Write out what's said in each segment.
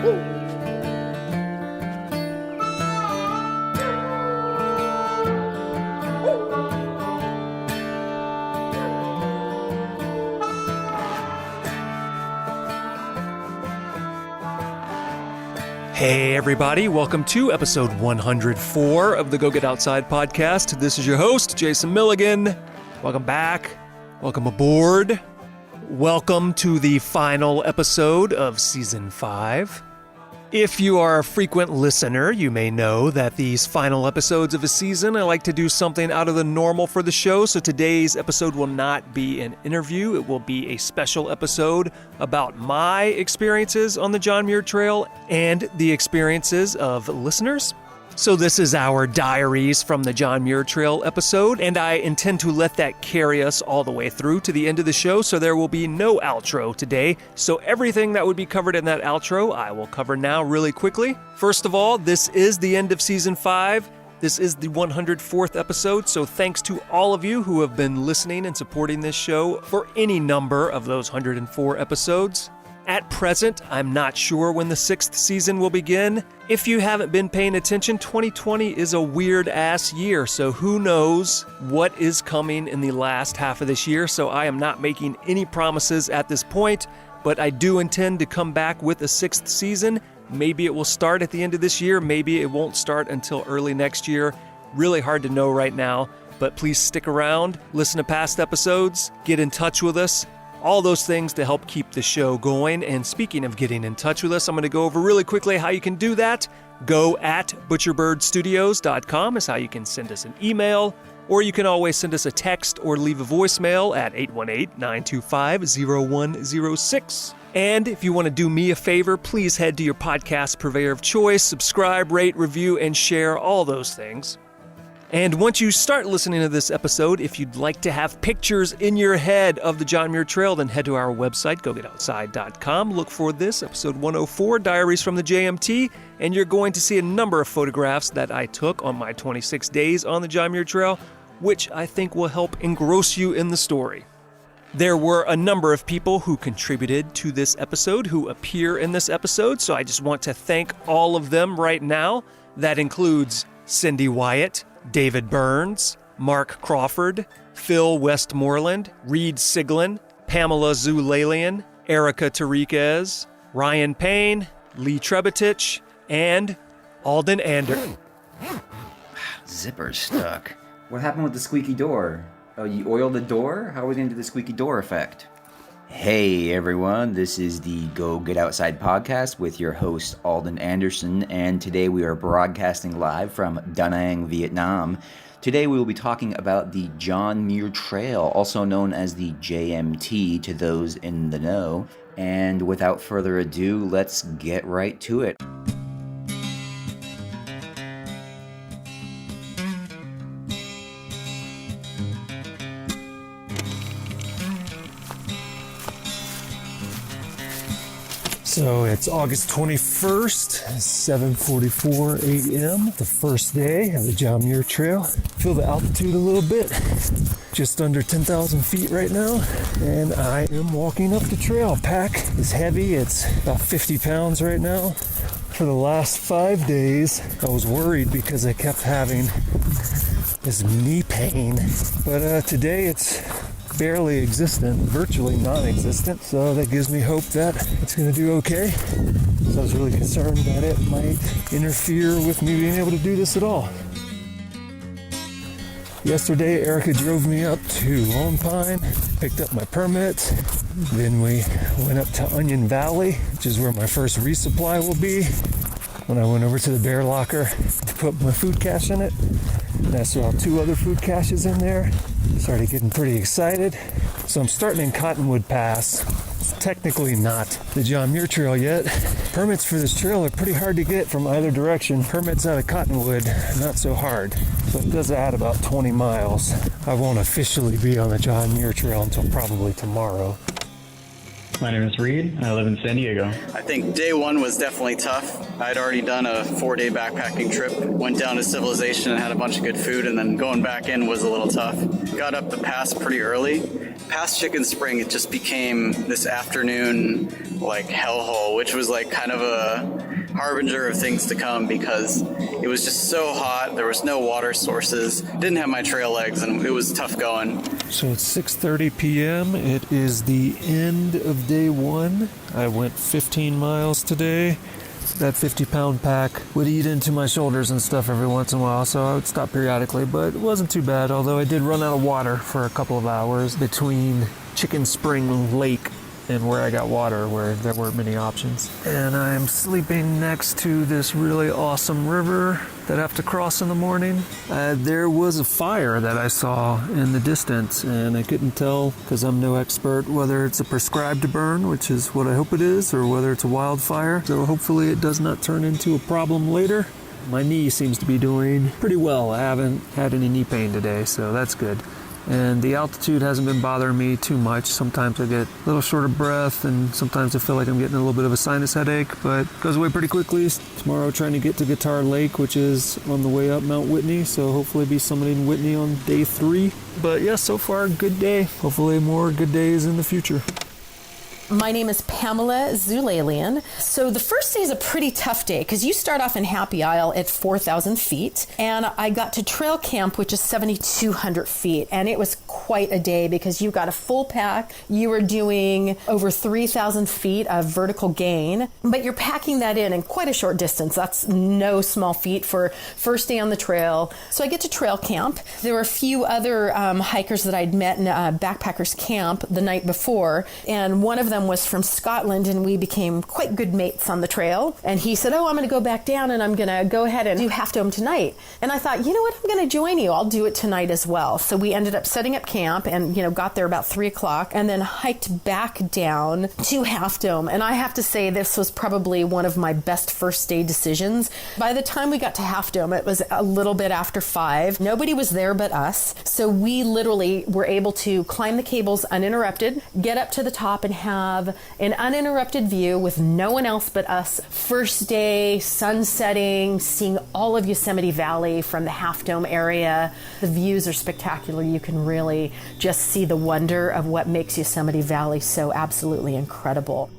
Hey everybody, welcome to episode 104 of the Go Get Outside podcast. This is your host, Jason Milligan. Welcome back. Welcome aboard. Welcome to the final episode of season 5. If you are a frequent listener, you may know that these final episodes of a season, I like to do something out of the normal for the show. So today's episode will not be an interview. It will be a special episode about my experiences on the John Muir Trail and the experiences of listeners. So this is our Diaries from the John Muir Trail episode, and I intend to let that carry us all the way through to the end of the show, so there will be no outro today. So everything that would be covered in that outro, I will cover now really quickly. First of all, this is the end of season 5. This is the 104th episode, so thanks to all of you who have been listening and supporting this show for any number of those 104 episodes. At present, I'm not sure when the 6th season will begin. If you haven't been paying attention, 2020 is a weird-ass year, so who knows what is coming in the last half of this year, so I am not making any promises at this point, but I do intend to come back with a 6th season. Maybe it will start at the end of this year, maybe it won't start until early next year. Really hard to know right now, but please stick around, listen to past episodes, get in touch with us. All those things to help keep the show going. And speaking of getting in touch with us, I'm going to go over really quickly how you can do that. Go at butcherbirdstudios.com is how you can send us an email, or you can always send us a text or leave a voicemail at 818-925-0106. And if you want to do me a favor, please head to your podcast purveyor of choice, subscribe, rate, review, and share all those things. And once you start listening to this episode, if you'd like to have pictures in your head of the John Muir Trail, then head to our website, gogetoutside.com. Look for this, episode 104, Diaries from the JMT, and you're going to see a number of photographs that I took on my 26 days on the John Muir Trail, which I think will help engross you in the story. There were a number of people who contributed to this episode, who appear in this episode, so I just want to thank all of them right now. That includes Cindy Wyatt, David Burns, Mark Crawford, Phil Westmoreland, Reed Siglin, Pamela Zulalian, Erica Tariquez, Ryan Payne, Lee Trebetich, and Alden Ander. Zipper's stuck. What happened with the squeaky door? Oh, you oiled the door? How are we going to do the squeaky door effect? Hey everyone, this is the Go Get Outside podcast with your host Alden Anderson, and today we are broadcasting live from Da Nang, Vietnam. Today we will be talking about the John Muir Trail, also known as the JMT to those in the know. And without further ado, let's get right to it. So it's August 21st, 7:44 a.m., the first day of the John Muir Trail. Feel the altitude a little bit, just under 10,000 feet right now, and I am walking up the trail. Pack is heavy, it's about 50 pounds right now. For the last 5 days, I was worried because I kept having this knee pain, but today it's barely existent, virtually non-existent, so that gives me hope that it's going to do okay. So I was really concerned that it might interfere with me being able to do this at all. Yesterday, Erica drove me up to Lone Pine, picked up my permit, then we went up to Onion Valley, which is where my first resupply will be. When I went over to the bear locker to put my food cache in it, and I saw 2 other food caches in there. Started getting pretty excited. So I'm starting in Cottonwood Pass. It's technically not the John Muir Trail yet. Permits for this trail are pretty hard to get from either direction. Permits out of Cottonwood, not so hard. So it does add about 20 miles. I won't officially be on the John Muir Trail until probably tomorrow. My name is Reed, and I live in San Diego. I think day one was definitely tough. I'd already done a 4-day backpacking trip, went down to Civilization and had a bunch of good food, and then going back in was a little tough. Got up the pass pretty early. Past Chicken Spring, it just became this afternoon like hellhole, which was like kind of a harbinger of things to come because it was just so hot. There was no water sources. Didn't have my trail legs, and it was tough going. So it's 6:30 p.m. It is the end of day one. I went 15 miles today. That 50-pound pack would eat into my shoulders and stuff every once in a while, so I would stop periodically, but it wasn't too bad, although I did run out of water for a couple of hours between Chicken Spring Lake and where I got water, where there weren't many options. And I'm sleeping next to this really awesome river that I have to cross in the morning. There was a fire that I saw in the distance, and I couldn't tell, because I'm no expert, whether it's a prescribed burn, which is what I hope it is, or whether it's a wildfire. So hopefully it does not turn into a problem later. My knee seems to be doing pretty well. I haven't had any knee pain today, so that's good. And the altitude hasn't been bothering me too much. Sometimes I get a little short of breath, and sometimes I feel like I'm getting a little bit of a sinus headache, but it goes away pretty quickly. Tomorrow trying to get to Guitar Lake, which is on the way up Mount Whitney, so hopefully be summiting Whitney on day 3. But yeah, so far, good day. Hopefully more good days in the future. My name is Pamela Zulalian. So the first day is a pretty tough day because you start off in Happy Isle at 4,000 feet, and I got to trail camp, which is 7,200 feet, and it was quite a day because you got a full pack. You were doing over 3,000 feet of vertical gain, but you're packing that in quite a short distance. That's no small feat for first day on the trail. So I get to trail camp. There were a few other hikers that I'd met in a backpackers camp the night before, and one of them was from Scotland, and we became quite good mates on the trail. And he said, I'm going to go back down and I'm going to go ahead and do Half Dome tonight. And I thought, you know what, I'm going to join you. I'll do it tonight as well. So we ended up setting up camp and, got there about 3 o'clock and then hiked back down to Half Dome. And I have to say, this was probably one of my best first day decisions. By the time we got to Half Dome, it was a little bit after 5. Nobody was there but us. So we literally were able to climb the cables uninterrupted, get up to the top and have an uninterrupted view with no one else but us. First day, sun setting, seeing all of Yosemite Valley from the Half Dome area. The views are spectacular. You can really just see the wonder of what makes Yosemite Valley so absolutely incredible.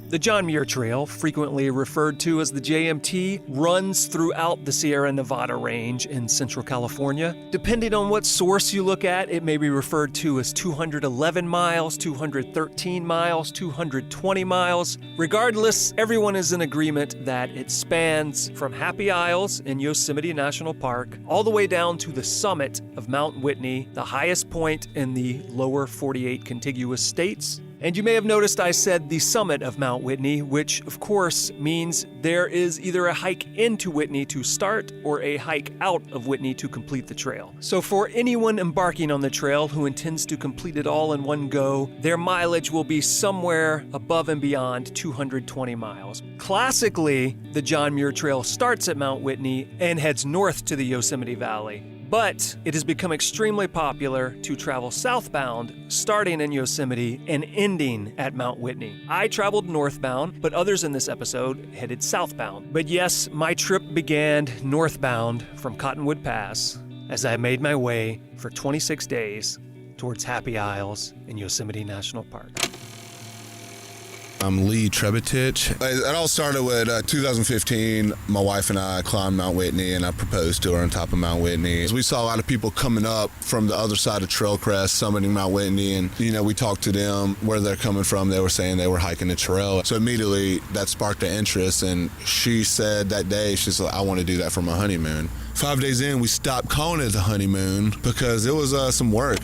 The John Muir Trail, frequently referred to as the JMT, runs throughout the Sierra Nevada range in Central California. Depending on what source you look at, it may be referred to as 211 miles, 213 miles, 220 miles. Regardless, everyone is in agreement that it spans from Happy Isles in Yosemite National Park all the way down to the summit of Mount Whitney, the highest point in the lower 48 contiguous states. And you may have noticed I said the summit of Mount Whitney, which of course means there is either a hike into Whitney to start or a hike out of Whitney to complete the trail. So for anyone embarking on the trail who intends to complete it all in one go, their mileage will be somewhere above and beyond 220 miles. Classically, the John Muir Trail starts at Mount Whitney and heads north to the Yosemite Valley. But it has become extremely popular to travel southbound, starting in Yosemite and ending at Mount Whitney. I traveled northbound, but others in this episode headed southbound. But yes, my trip began northbound from Cottonwood Pass as I made my way for 26 days towards Happy Isles in Yosemite National Park. I'm Lee Trebetich. It all started with 2015. My wife and I climbed Mount Whitney, and I proposed to her on top of Mount Whitney. We saw a lot of people coming up from the other side of Trailcrest, summiting Mount Whitney, and we talked to them where they're coming from. They were saying they were hiking the trail. So immediately that sparked an interest, and she said that day, she's like, I want to do that for my honeymoon. 5 days in, we stopped calling it the honeymoon because it was some work.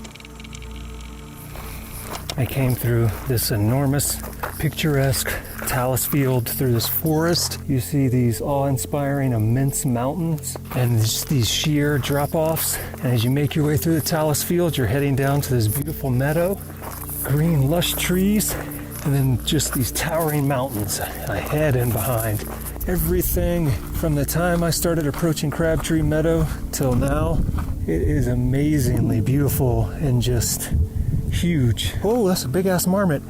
I came through this enormous, picturesque talus field through this forest. You see these awe-inspiring immense mountains and just these sheer drop-offs. And as you make your way through the talus field, you're heading down to this beautiful meadow, green, lush trees, and then just these towering mountains ahead and behind. Everything from the time I started approaching Crabtree Meadow till now, it is amazingly beautiful and just huge. Oh, that's a big-ass marmot.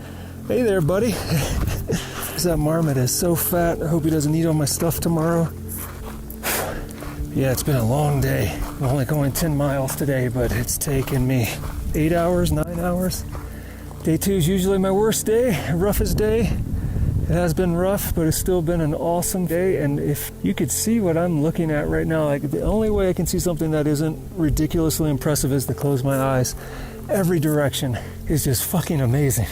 Hey there, buddy. That marmot is so fat. I hope he doesn't eat all my stuff tomorrow. Yeah, it's been a long day. I'm only going 10 miles today, but it's taken me 8 hours, 9 hours Day 2 is usually my worst day, roughest day. It has been rough, but it's still been an awesome day. And if you could see what I'm looking at right now, like the only way I can see something that isn't ridiculously impressive is to close my eyes. Every direction is just fucking amazing.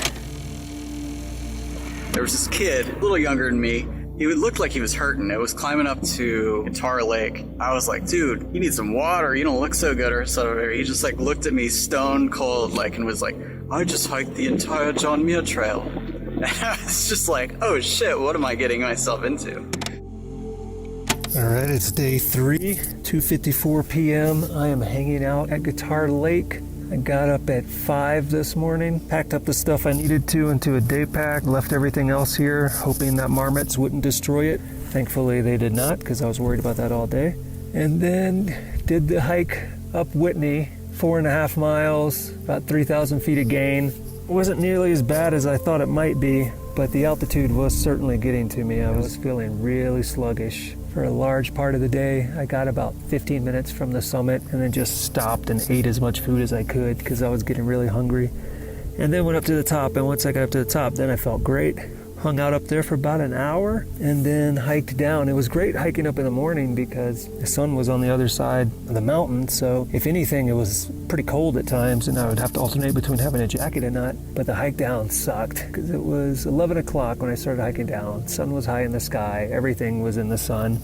There was this kid, a little younger than me. He looked like he was hurting. It was climbing up to Guitar Lake. I was like, dude, you need some water. You don't look so good or so. He just like looked at me stone cold, like, and was like, I just hiked the entire John Muir Trail. And I was just like, oh shit, what am I getting myself into? All right, it's day 3, 2:54 p.m. I am hanging out at Guitar Lake. I got up at 5 this morning, packed up the stuff I needed to into a day pack, left everything else here, hoping that marmots wouldn't destroy it. Thankfully, they did not, because I was worried about that all day. And then did the hike up Whitney, 4.5 miles, about 3,000 feet of gain. It wasn't nearly as bad as I thought it might be, but the altitude was certainly getting to me. I was feeling really sluggish. For a large part of the day, I got about 15 minutes from the summit and then just stopped and ate as much food as I could because I was getting really hungry. And then went up to the top, and once I got up to the top, then I felt great. Hung out up there for about an hour and then hiked down. It was great hiking up in the morning because the sun was on the other side of the mountain, so if anything, it was pretty cold at times and I would have to alternate between having a jacket and not. But the hike down sucked because it was 11 o'clock when I started hiking down. Sun was high in the sky, everything was in the sun.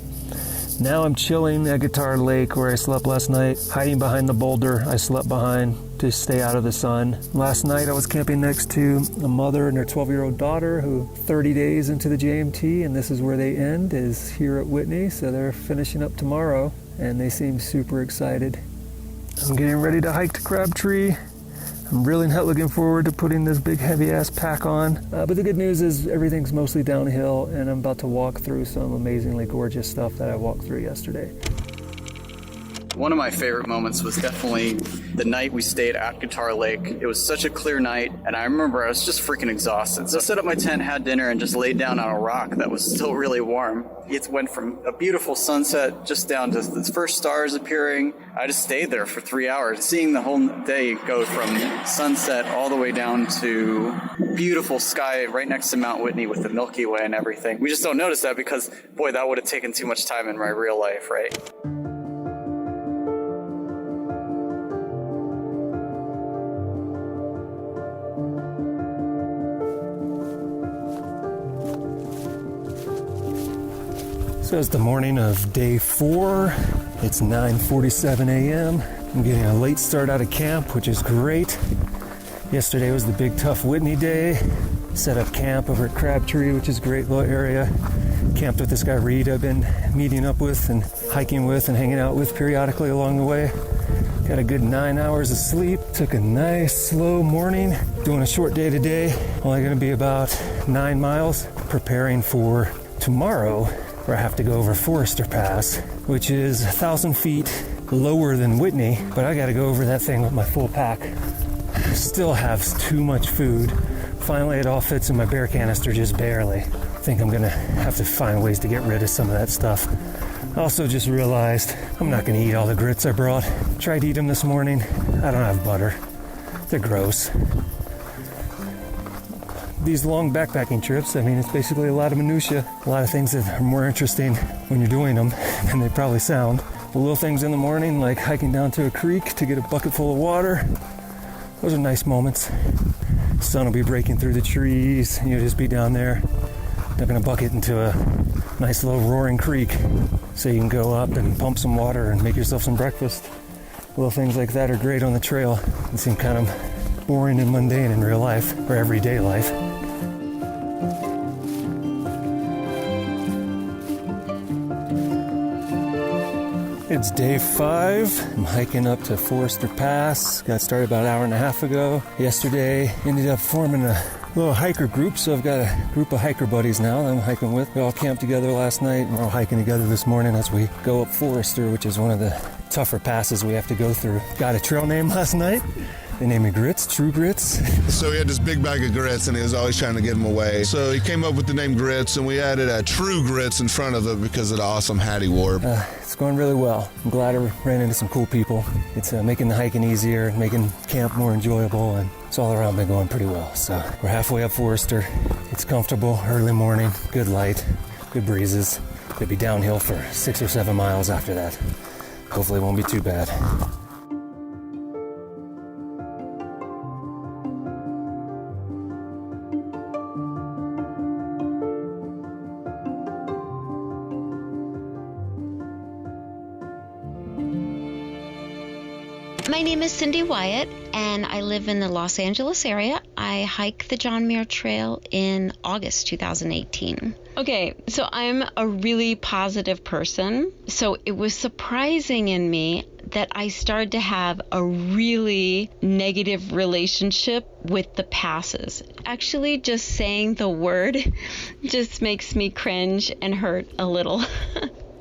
Now I'm chilling at Guitar Lake where I slept last night, hiding behind the boulder I slept behind to stay out of the sun. Last night I was camping next to a mother and her 12-year-old daughter who 30 days into the JMT, and this is where they end, is here at Whitney, so they're finishing up tomorrow and they seem super excited. I'm getting ready to hike to Crabtree. I'm really not looking forward to putting this big heavy ass pack on. But the good news is everything's mostly downhill and I'm about to walk through some amazingly gorgeous stuff that I walked through yesterday. One of my favorite moments was definitely the night we stayed at Guitar Lake. It was such a clear night, and I remember I was just freaking exhausted. So I set up my tent, had dinner, and just laid down on a rock that was still really warm. It went from a beautiful sunset just down to the first stars appearing. I just stayed there for 3 hours, seeing the whole day go from sunset all the way down to beautiful sky right next to Mount Whitney with the Milky Way and everything. We just don't notice that because, boy, that would have taken too much time in my real life, right? So it's the morning of day 4. It's 9:47 a.m. I'm getting a late start out of camp, which is great. Yesterday was the big tough Whitney day. Set up camp over at Crabtree, which is a great little area. Camped with this guy Reed I've been meeting up with and hiking with and hanging out with periodically along the way. Got a good 9 hours of sleep. Took a nice slow morning. Doing a short day today. Only going to be about 9 miles. Preparing for tomorrow, where I have to go over Forester Pass, which is 1,000 feet lower than Whitney, but I gotta go over that thing with my full pack. Still have too much food. Finally, it all fits in my bear canister just barely. I think I'm gonna have to find ways to get rid of some of that stuff. I also just realized I'm not gonna eat all the grits I brought. Tried to eat them this morning. I don't have butter. They're gross. These long backpacking trips, I mean, it's basically a lot of minutia, a lot of things that are more interesting when you're doing them than they probably sound. The little things in the morning, like hiking down to a creek to get a bucket full of water, those are nice moments. The sun will be breaking through the trees, and you'll just be down there, dumping a bucket into a nice little roaring creek so you can go up and pump some water and make yourself some breakfast. Little things like that are great on the trail and seem kind of boring and mundane in real life, or everyday life. It's day 5. I'm hiking up to Forester Pass. Got started about an hour and a half ago. Yesterday, ended up forming a little hiker group, so I've got a group of hiker buddies now that I'm hiking with. We all camped together last night, and we're all hiking together this morning as we go up Forester, which is one of the tougher passes we have to go through. Got a trail name last night. They named me Grits, True Grits. So he had this big bag of grits, and he was always trying to give them away. So he came up with the name Grits, and we added a True Grits in front of it because of the awesome hat he wore. It's going really well. I'm glad I ran into some cool people. It's making the hiking easier, making camp more enjoyable, and it's all around been going pretty well. So we're halfway up Forester. It's comfortable, early morning, good light, good breezes. Could be downhill for 6 or 7 miles after that. Hopefully it won't be too bad. My name is Cindy Wyatt, and I live in the Los Angeles area. I hike the John Muir Trail in August 2018. Okay, so I'm a really positive person, so it was surprising in me that I started to have a really negative relationship with the passes. Actually, just saying the word just makes me cringe and hurt a little.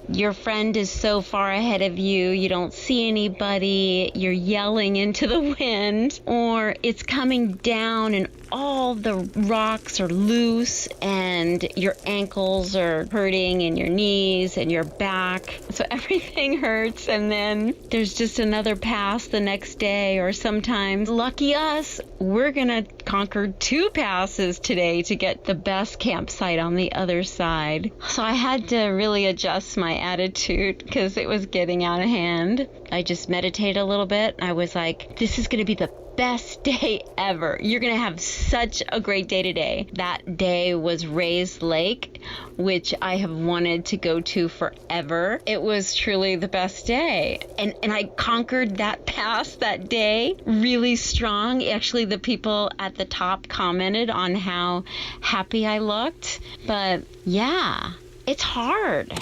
Your friend is so far ahead of you, you don't see anybody, you're yelling into the wind, or it's coming down and all the rocks are loose and your ankles are hurting and your knees and your back. So everything hurts, and then there's just another pass the next day, or sometimes, lucky us, we're gonna conquer 2 passes today to get the best campsite on the other side. So I had to really adjust my attitude because it was getting out of hand. I just meditated a little bit. I was like, this is gonna be the best day ever. You're gonna have such a great day today. That day was Raised Lake, which I have wanted to go to forever. It was truly the best day. And I conquered that pass that day really strong. Actually, the people at the top commented on how happy I looked. But yeah, it's hard.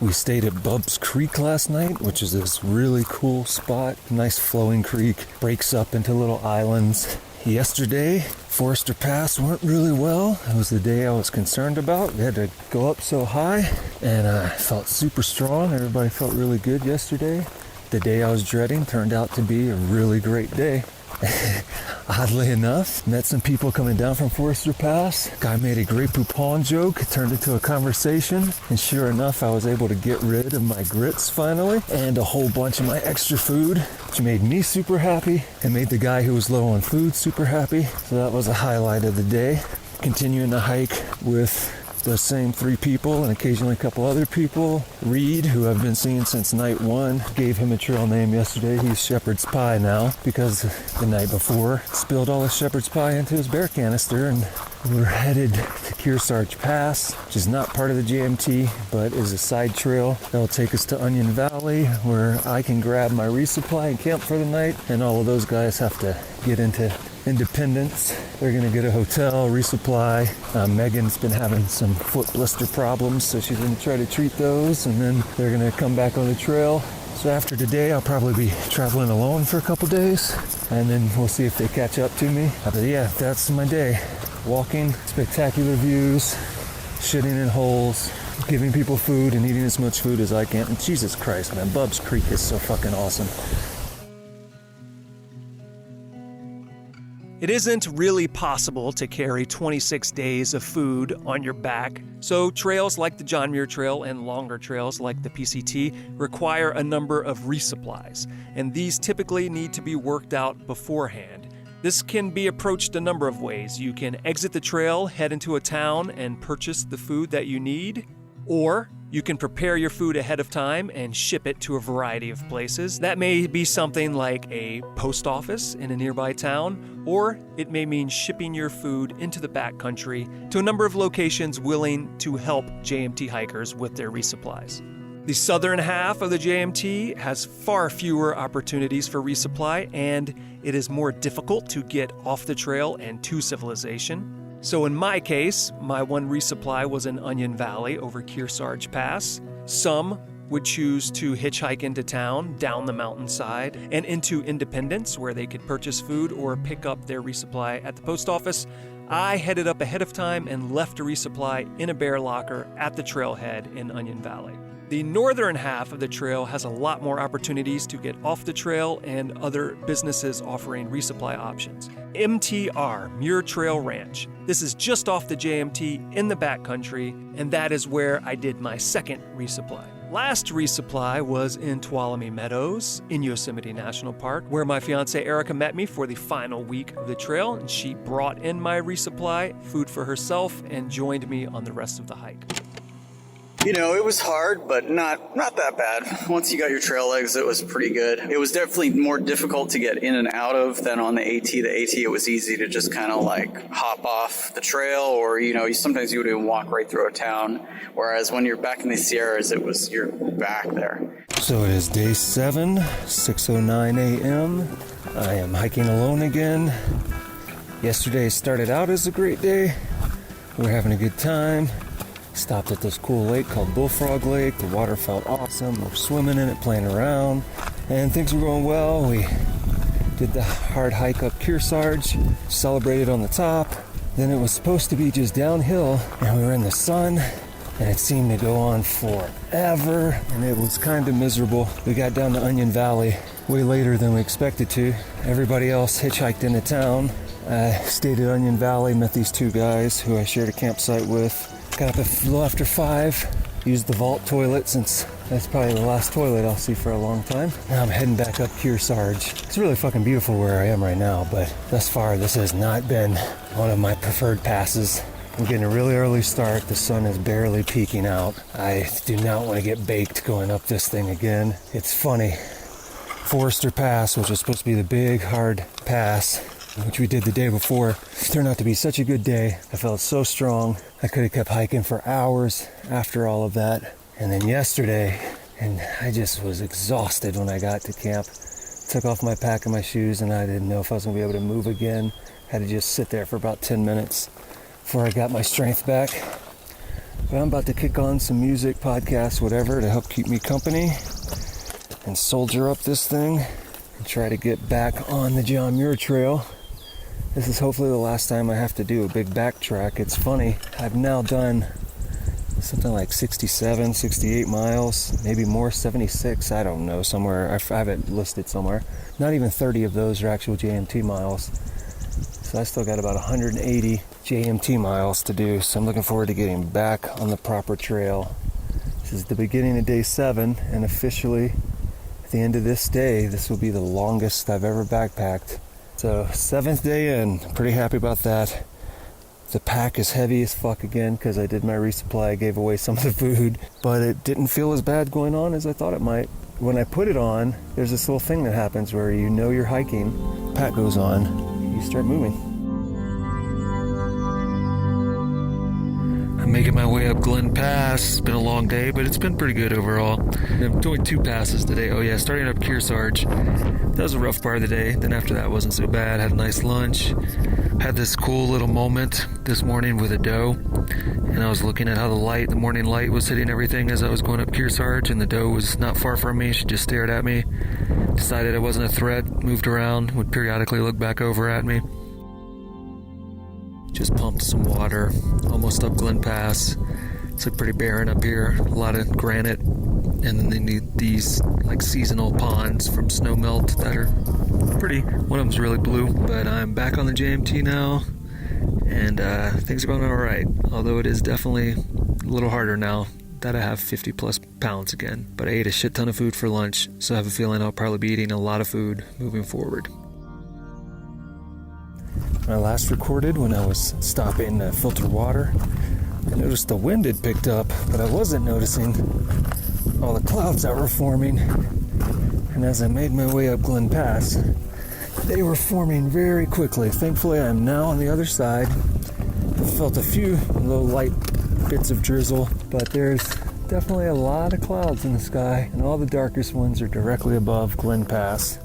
We stayed at Bub's Creek last night, which is this really cool spot. Nice flowing creek, breaks up into little islands. Yesterday, Forester Pass went really well. It was the day I was concerned about. We had to go up so high, and I felt super strong. Everybody felt really good yesterday. The day I was dreading turned out to be a really great day. Oddly enough, met some people coming down from Forester Pass. Guy made a Grey Poupon joke, it turned into a conversation, and sure enough, I was able to get rid of my grits finally, and a whole bunch of my extra food, which made me super happy, and made the guy who was low on food super happy. So that was a highlight of the day. Continuing to hike with the same 3 people and occasionally a couple other people. Reed, who I've been seeing since night 1, gave him a trail name yesterday. He's Shepherd's Pie now because the night before spilled all the Shepherd's Pie into his bear canister, and we're headed to Kearsarge Pass, which is not part of the JMT, but is a side trail that'll take us to Onion Valley, where I can grab my resupply and camp for the night, and all of those guys have to get into Independence. They're gonna get a hotel, resupply. Megan's been having some foot blister problems, so she's gonna try to treat those, and then they're gonna come back on the trail. So after today, I'll probably be traveling alone for a couple days, and then we'll see if they catch up to me. But yeah, that's my day. Walking, spectacular views, shitting in holes, giving people food and eating as much food as I can. And Jesus Christ, man, Bub's Creek is so fucking awesome. It isn't really possible to carry 26 days of food on your back, so trails like the John Muir Trail and longer trails like the PCT require a number of resupplies, and these typically need to be worked out beforehand. This can be approached a number of ways. You can exit the trail, head into a town, and purchase the food that you need, or you can prepare your food ahead of time and ship it to a variety of places. That may be something like a post office in a nearby town, or it may mean shipping your food into the backcountry to a number of locations willing to help JMT hikers with their resupplies. The southern half of the JMT has far fewer opportunities for resupply, and it is more difficult to get off the trail and to civilization. So in my case, my one resupply was in Onion Valley over Kearsarge Pass. Some would choose to hitchhike into town, down the mountainside, and into Independence, where they could purchase food or pick up their resupply at the post office. I headed up ahead of time and left a resupply in a bear locker at the trailhead in Onion Valley. The northern half of the trail has a lot more opportunities to get off the trail and other businesses offering resupply options. MTR, Muir Trail Ranch. This is just off the JMT in the backcountry, and that is where I did my second resupply. Last resupply was in Tuolumne Meadows in Yosemite National Park, where my fiancée Erica met me for the final week of the trail, and she brought in my resupply, food for herself, and joined me on the rest of the hike. You know, it was hard, but not that bad. Once you got your trail legs, it was pretty good. It was definitely more difficult to get in and out of than on the AT. The AT, it was easy to just kind of like hop off the trail, or, you know, sometimes you would even walk right through a town. Whereas when you're back in the Sierras, you're back there. So it is day 7, 6:09 a.m. I am hiking alone again. Yesterday started out as a great day. We're having a good time. Stopped at this cool lake called Bullfrog Lake. The water felt awesome. We're swimming in it, playing around, and things were going well. We did the hard hike up Kearsarge, celebrated on the top. Then it was supposed to be just downhill, and we were in the sun, and it seemed to go on forever, and it was kind of miserable. We got down to Onion Valley way later than we expected to. Everybody else hitchhiked into town. I stayed at Onion Valley, met these two guys who I shared a campsite with. Got up a little after 5, used the vault toilet since that's probably the last toilet I'll see for a long time. Now I'm heading back up Kearsarge. It's really fucking beautiful where I am right now, but thus far this has not been one of my preferred passes. I'm getting a really early start. The sun is barely peeking out. I do not want to get baked going up this thing again. It's funny. Forester Pass, which was supposed to be the big, hard pass, which we did the day before, turned out to be such a good day. I felt so strong. I could have kept hiking for hours after all of that. And then yesterday, and I just was exhausted when I got to camp. Took off my pack and my shoes, and I didn't know if I was going to be able to move again. Had to just sit there for about 10 minutes before I got my strength back. But I'm about to kick on some music, podcasts, whatever, to help keep me company and soldier up this thing and try to get back on the John Muir Trail. This is hopefully the last time I have to do a big backtrack. It's funny, I've now done something like 67, 68 miles, maybe more, 76, I don't know, somewhere. I have it listed somewhere. Not even 30 of those are actual JMT miles. So I still got about 180 JMT miles to do, so I'm looking forward to getting back on the proper trail. This is the beginning of day 7, and officially at the end of this day, this will be the longest I've ever backpacked. So 7th day in, pretty happy about that. The pack is heavy as fuck again because I did my resupply. I gave away some of the food, but it didn't feel as bad going on as I thought it might. When I put it on, there's this little thing that happens where you know you're hiking, pack goes on, you start moving. I'm making my way up Glen Pass. It's been a long day, but it's been pretty good overall. I'm doing 2 passes today. Oh yeah, starting up Kearsarge. That was a rough part of the day. Then after that wasn't so bad. Had a nice lunch. Had this cool little moment this morning with a doe. And I was looking at how the morning light was hitting everything as I was going up Kearsarge, and the doe was not far from me. She just stared at me. Decided it wasn't a threat. Moved around. Would periodically look back over at me. Just pumped some water, almost up Glen Pass. It's like pretty barren up here, a lot of granite, and then they need these like seasonal ponds from snow melt that are pretty. One of them's really blue, but I'm back on the JMT now, and things are going all right, although it is definitely a little harder now that I have 50 plus pounds again. But I ate a shit ton of food for lunch, so I have a feeling I'll probably be eating a lot of food moving forward. I last recorded when I was stopping to filter water. I noticed the wind had picked up, but I wasn't noticing all the clouds that were forming. And as I made my way up Glen Pass, they were forming very quickly. Thankfully, I'm now on the other side. I felt a few little light bits of drizzle, but there's definitely a lot of clouds in the sky, and all the darkest ones are directly above Glen Pass.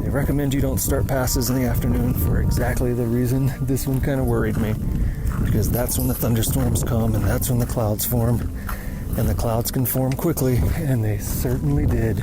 They recommend you don't start passes in the afternoon for exactly the reason this one kind of worried me, because that's when the thunderstorms come and that's when the clouds form, and the clouds can form quickly, and they certainly did.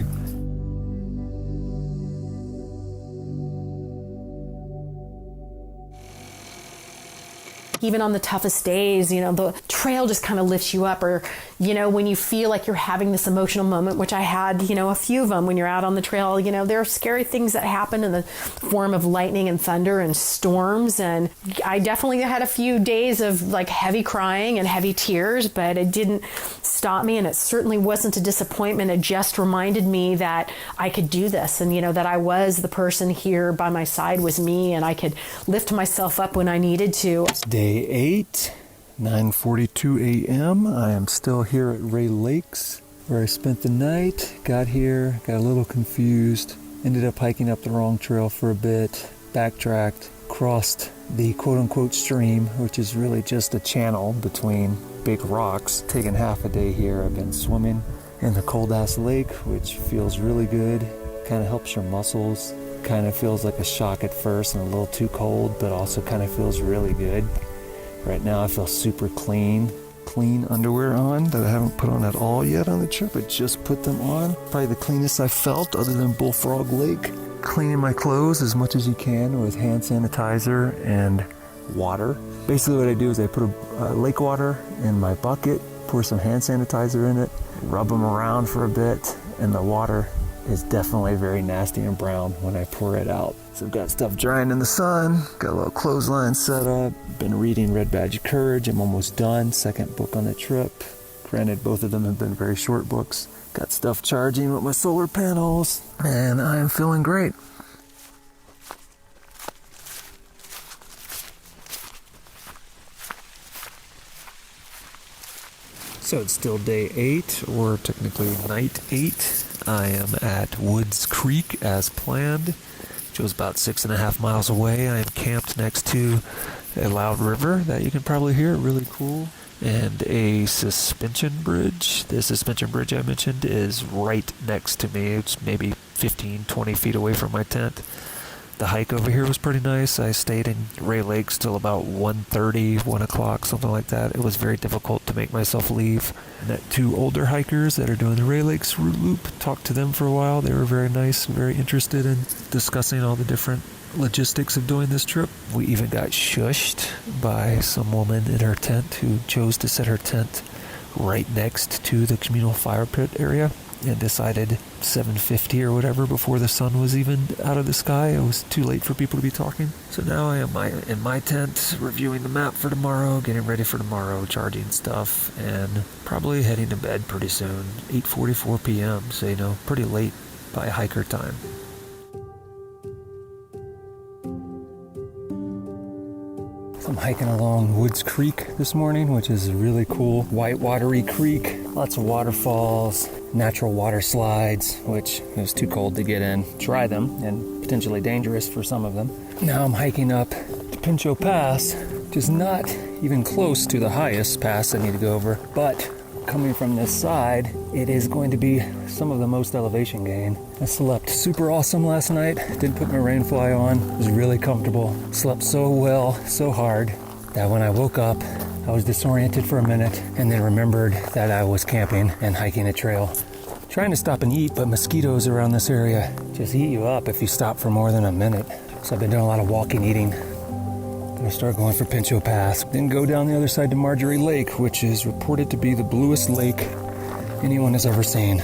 even on the toughest days, the trail just kind of lifts you up. Or, when you feel like you're having this emotional moment, which I had, a few of them when you're out on the trail, there are scary things that happen in the form of lightning and thunder and storms. And I definitely had a few days of like heavy crying and heavy tears, but it didn't stop me. And it certainly wasn't a disappointment. It just reminded me that I could do this, and, that I was the person here by my side was me, and I could lift myself up when I needed to. It's day 8, 9:42 a.m. I am still here at Ray Lakes, where I spent the night. Got here, got a little confused, ended up hiking up the wrong trail for a bit, backtracked, crossed the quote-unquote stream, which is really just a channel between big rocks. Taken half a day here. I've been swimming in the cold-ass lake, which feels really good. Kind of helps your muscles. Kind of feels like a shock at first and a little too cold, but also kind of feels really good. Right now I feel super clean underwear on that I haven't put on at all yet on the trip. I just put them on. Probably the cleanest I've felt other than Bullfrog Lake. Cleaning my clothes as much as you can with hand sanitizer and water. Basically what I do is I put a lake water in my bucket, pour some hand sanitizer in it, rub them around for a bit, and the water is definitely very nasty and brown when I pour it out. So I've got stuff drying in the sun, got a little clothesline set up, been reading Red Badge of Courage, I'm almost done, second book on the trip. Granted, both of them have been very short books. Got stuff charging with my solar panels, and I am feeling great. So it's still day 8, or technically night 8. I am at Woods Creek as planned, which was about 6.5 miles away. I am camped next to a loud river that you can probably hear, really cool, and a suspension bridge. The suspension bridge I mentioned is right next to me. It's maybe 15-20 feet away from my tent. The hike over here was pretty nice. I stayed in Ray Lakes till about 1:30, 1 o'clock, something like that. It was very difficult to make myself leave. I met 2 older hikers that are doing the Ray Lakes route loop. Talked to them for a while. They were very nice, very interested in discussing all the different logistics of doing this trip. We even got shushed by some woman in her tent who chose to set her tent right next to the communal fire pit area, and decided 7:50 or whatever before the sun was even out of the sky. It was too late for people to be talking. So now I am in my tent, reviewing the map for tomorrow, getting ready for tomorrow, charging stuff, and probably heading to bed pretty soon. 8:44 p.m., so pretty late by hiker time. So I'm hiking along Woods Creek this morning, which is really cool. White watery creek, lots of waterfalls, natural water slides, which it was too cold to get in, try them, and potentially dangerous for some of them. Now I'm hiking up to Pinchot Pass, which is not even close to the highest pass I need to go over, but coming from this side, it is going to be some of the most elevation gain. I slept super awesome last night. Didn't put my rain fly on. It was really comfortable. Slept so well, so hard, that when I woke up, I was disoriented for a minute and then remembered that I was camping and hiking a trail. Trying to stop and eat, but mosquitoes around this area just eat you up if you stop for more than a minute. So I've been doing a lot of walking, eating. I'm gonna start going for Pinchot Pass, then go down the other side to Marjorie Lake, which is reported to be the bluest lake anyone has ever seen.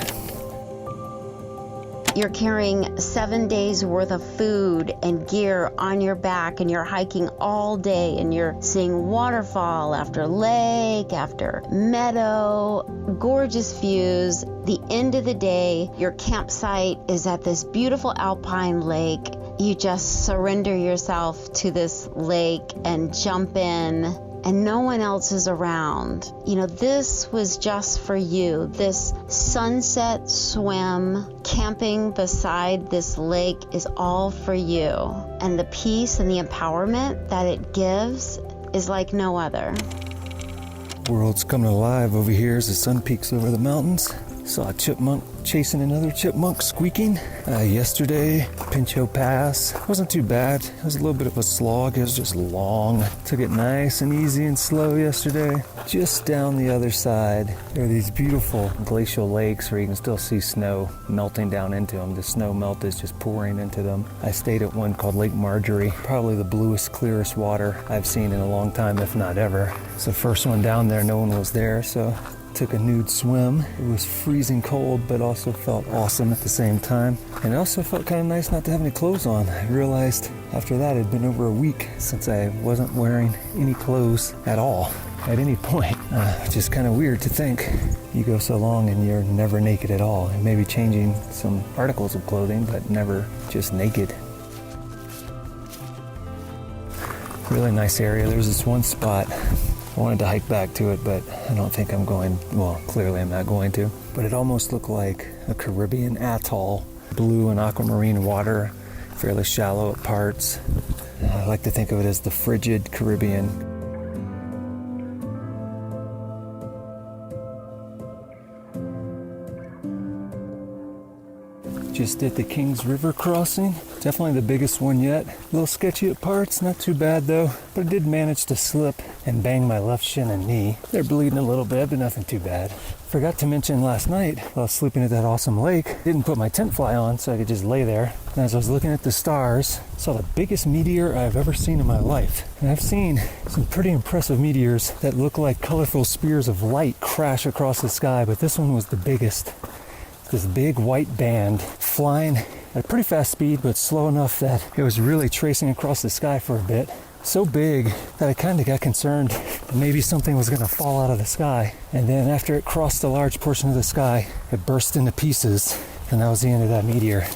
You're carrying 7 days worth of food and gear on your back, and you're hiking all day, and you're seeing waterfall after lake after meadow, gorgeous views. The end of the day, your campsite is at this beautiful alpine lake. You just surrender yourself to this lake and jump in, and no one else is around. This was just for you. This sunset swim, camping beside this lake is all for you. And the peace and the empowerment that it gives is like no other. World's coming alive over here as the sun peaks over the mountains. Saw a chipmunk chasing another chipmunk squeaking. Yesterday, Pinchot Pass. Wasn't too bad. It was a little bit of a slog. It was just long. Took it nice and easy and slow yesterday. Just down the other side, there are these beautiful glacial lakes where you can still see snow melting down into them. The snow melt is just pouring into them. I stayed at one called Lake Marjorie. Probably the bluest, clearest water I've seen in a long time, if not ever. It's the first one down there. No one was there, so took a nude swim. It was freezing cold, but also felt awesome at the same time. And it also felt kind of nice not to have any clothes on. I realized after that it had been over a week since I wasn't wearing any clothes at all, at any point. Just kind of weird to think you go so long and you're never naked at all. And maybe changing some articles of clothing, but never just naked. Really nice area. There's this one spot I wanted to hike back to it, but I don't think I'm going. Well, clearly I'm not going to. But it almost looked like a Caribbean atoll. Blue and aquamarine water, fairly shallow at parts. I like to think of it as the frigid Caribbean. Just at the Kings River crossing. Definitely the biggest one yet. A little sketchy at parts, not too bad though. But I did manage to slip and bang my left shin and knee. They're bleeding a little bit, but nothing too bad. Forgot to mention last night, while I was sleeping at that awesome lake, didn't put my tent fly on so I could just lay there. And as I was looking at the stars, saw the biggest meteor I've ever seen in my life. And I've seen some pretty impressive meteors that look like colorful spears of light crash across the sky, but this one was the biggest. This big white band flying at a pretty fast speed, but slow enough that it was really tracing across the sky for a bit. So big that I kind of got concerned that maybe something was going to fall out of the sky. And then after it crossed a large portion of the sky, it burst into pieces, and that was the end of that meteor.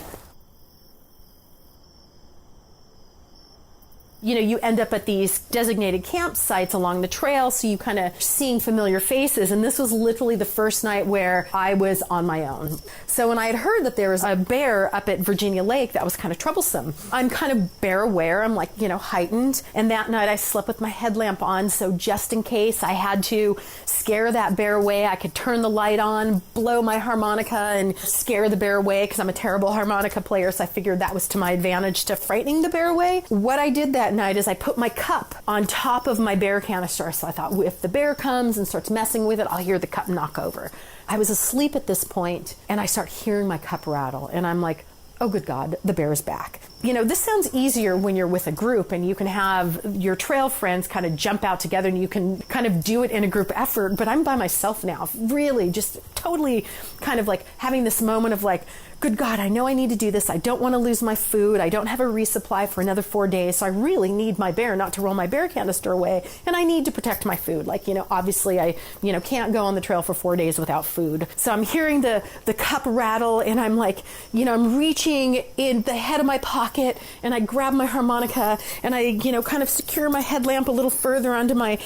You know, you end up at these designated campsites along the trail, so you kind of seeing familiar faces. And this was literally the first night where I was on my own. So when I had heard that there was a bear up at Virginia Lake, that was kind of troublesome. I'm kind of bear aware. I'm like, you know, heightened. And that night I slept with my headlamp on, so just in case I had to scare that bear away, I could turn the light on, blow my harmonica, and scare the bear away, because I'm a terrible harmonica player, so I figured that was to my advantage to frightening the bear away. What I did that night is I put my cup on top of my bear canister. So I thought, if the bear comes and starts messing with it, I'll hear the cup knock over. I was asleep at this point, and I start hearing my cup rattle, and I'm like, oh, good God, the bear is back. You know, this sounds easier when you're with a group and you can have your trail friends kind of jump out together and you can kind of do it in a group effort, but I'm by myself now, really just totally kind of like having this moment of like, good God, I know I need to do this. I don't want to lose my food. I don't have a resupply for another 4 days. So I really need my bear not to roll my bear canister away. And I need to protect my food. Like, you know, obviously I, you know, can't go on the trail for 4 days without food. So I'm hearing the cup rattle and I'm like, you know, I'm reaching in the head of my pocket and I grab my harmonica and I, you know, kind of secure my headlamp a little further onto my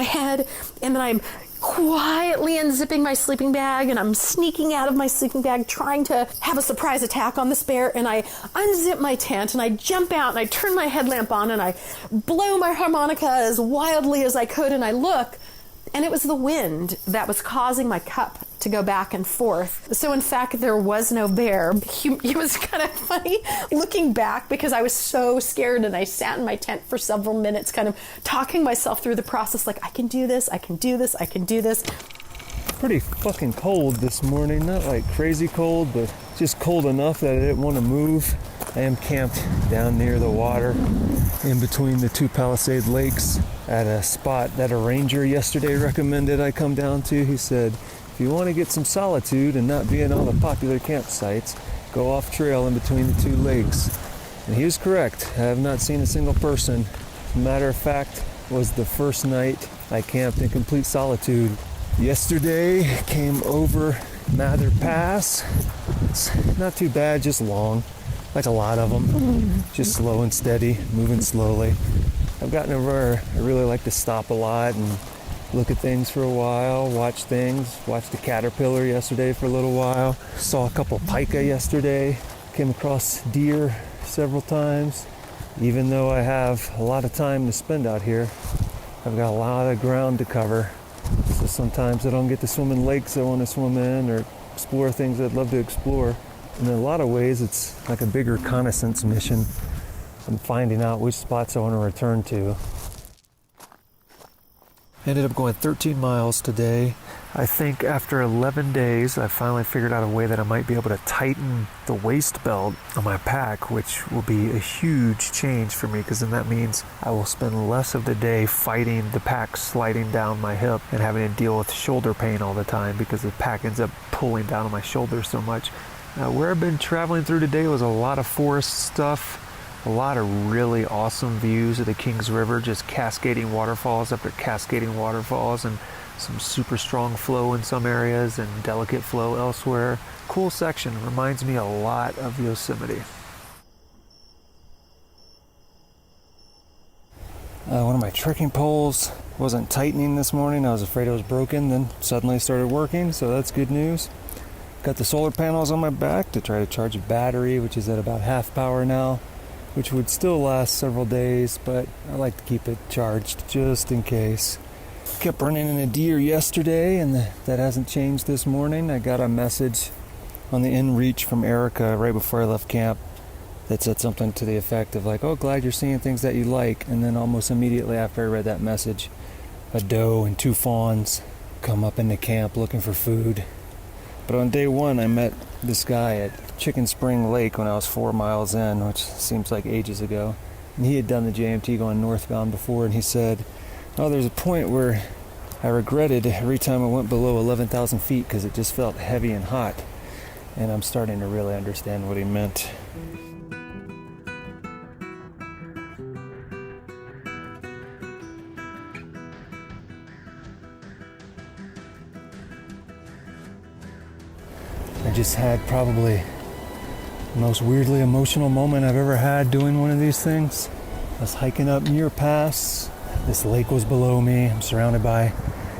head. And then I'm quietly unzipping my sleeping bag and I'm sneaking out of my sleeping bag trying to have a surprise attack on this bear, and I unzip my tent and I jump out and I turn my headlamp on and I blow my harmonica as wildly as I could, and I look, and it was the wind that was causing my cup to go back and forth. So in fact, there was no bear. It was kind of funny looking back because I was so scared, and I sat in my tent for several minutes kind of talking myself through the process like, I can do this, I can do this, I can do this. Pretty fucking cold this morning. Not like crazy cold, but just cold enough that I didn't want to move. I am camped down near the water in between the two Palisade lakes at a spot that a ranger yesterday recommended I come down to. He said, if you want to get some solitude and not be in all the popular campsites, go off trail in between the two lakes. And he was correct. I have not seen a single person. As a matter of fact, it was the first night I camped in complete solitude. Yesterday, came over Mather Pass. It's not too bad, just long, like a lot of them. Just slow and steady, moving slowly. I've gotten to where I really like to stop a lot and look at things for a while, watch things. Watched the caterpillar yesterday for a little while. Saw a couple pika yesterday. Came across deer several times. Even though I have a lot of time to spend out here, I've got a lot of ground to cover. So sometimes I don't get to swim in lakes I want to swim in, or explore things I'd love to explore. And in a lot of ways, it's like a bigger reconnaissance mission. I'm finding out which spots I want to return to. Ended up going 13 miles today. I think after 11 days, I finally figured out a way that I might be able to tighten the waist belt on my pack, which will be a huge change for me, because then that means I will spend less of the day fighting the pack sliding down my hip and having to deal with shoulder pain all the time because the pack ends up pulling down on my shoulders so much. Where I've been traveling through today was a lot of forest stuff, a lot of really awesome views of the Kings River, just cascading waterfalls after cascading waterfalls, and some super strong flow in some areas and delicate flow elsewhere. Cool section, reminds me a lot of Yosemite. One of my trekking poles wasn't tightening this morning. I was afraid it was broken, then suddenly started working, so that's good news. Got the solar panels on my back to try to charge a battery, which is at about half power now, which would still last several days, but I like to keep it charged just in case. Kept running in a deer yesterday, and that hasn't changed this morning. I got a message on the inReach from Erica right before I left camp that said something to the effect of like, oh, glad you're seeing things that you like. And then almost immediately after I read that message, a doe and 2 fawns come up into camp looking for food. But on day 1, I met this guy at Chicken Spring Lake when I was 4 miles in, which seems like ages ago. And he had done the JMT going northbound before, and he said, oh, there's a point where I regretted every time I went below 11,000 feet because it just felt heavy and hot. And I'm starting to really understand what he meant. I just had probably the most weirdly emotional moment I've ever had doing one of these things. I was hiking up Muir Pass. This lake was below me. I'm surrounded by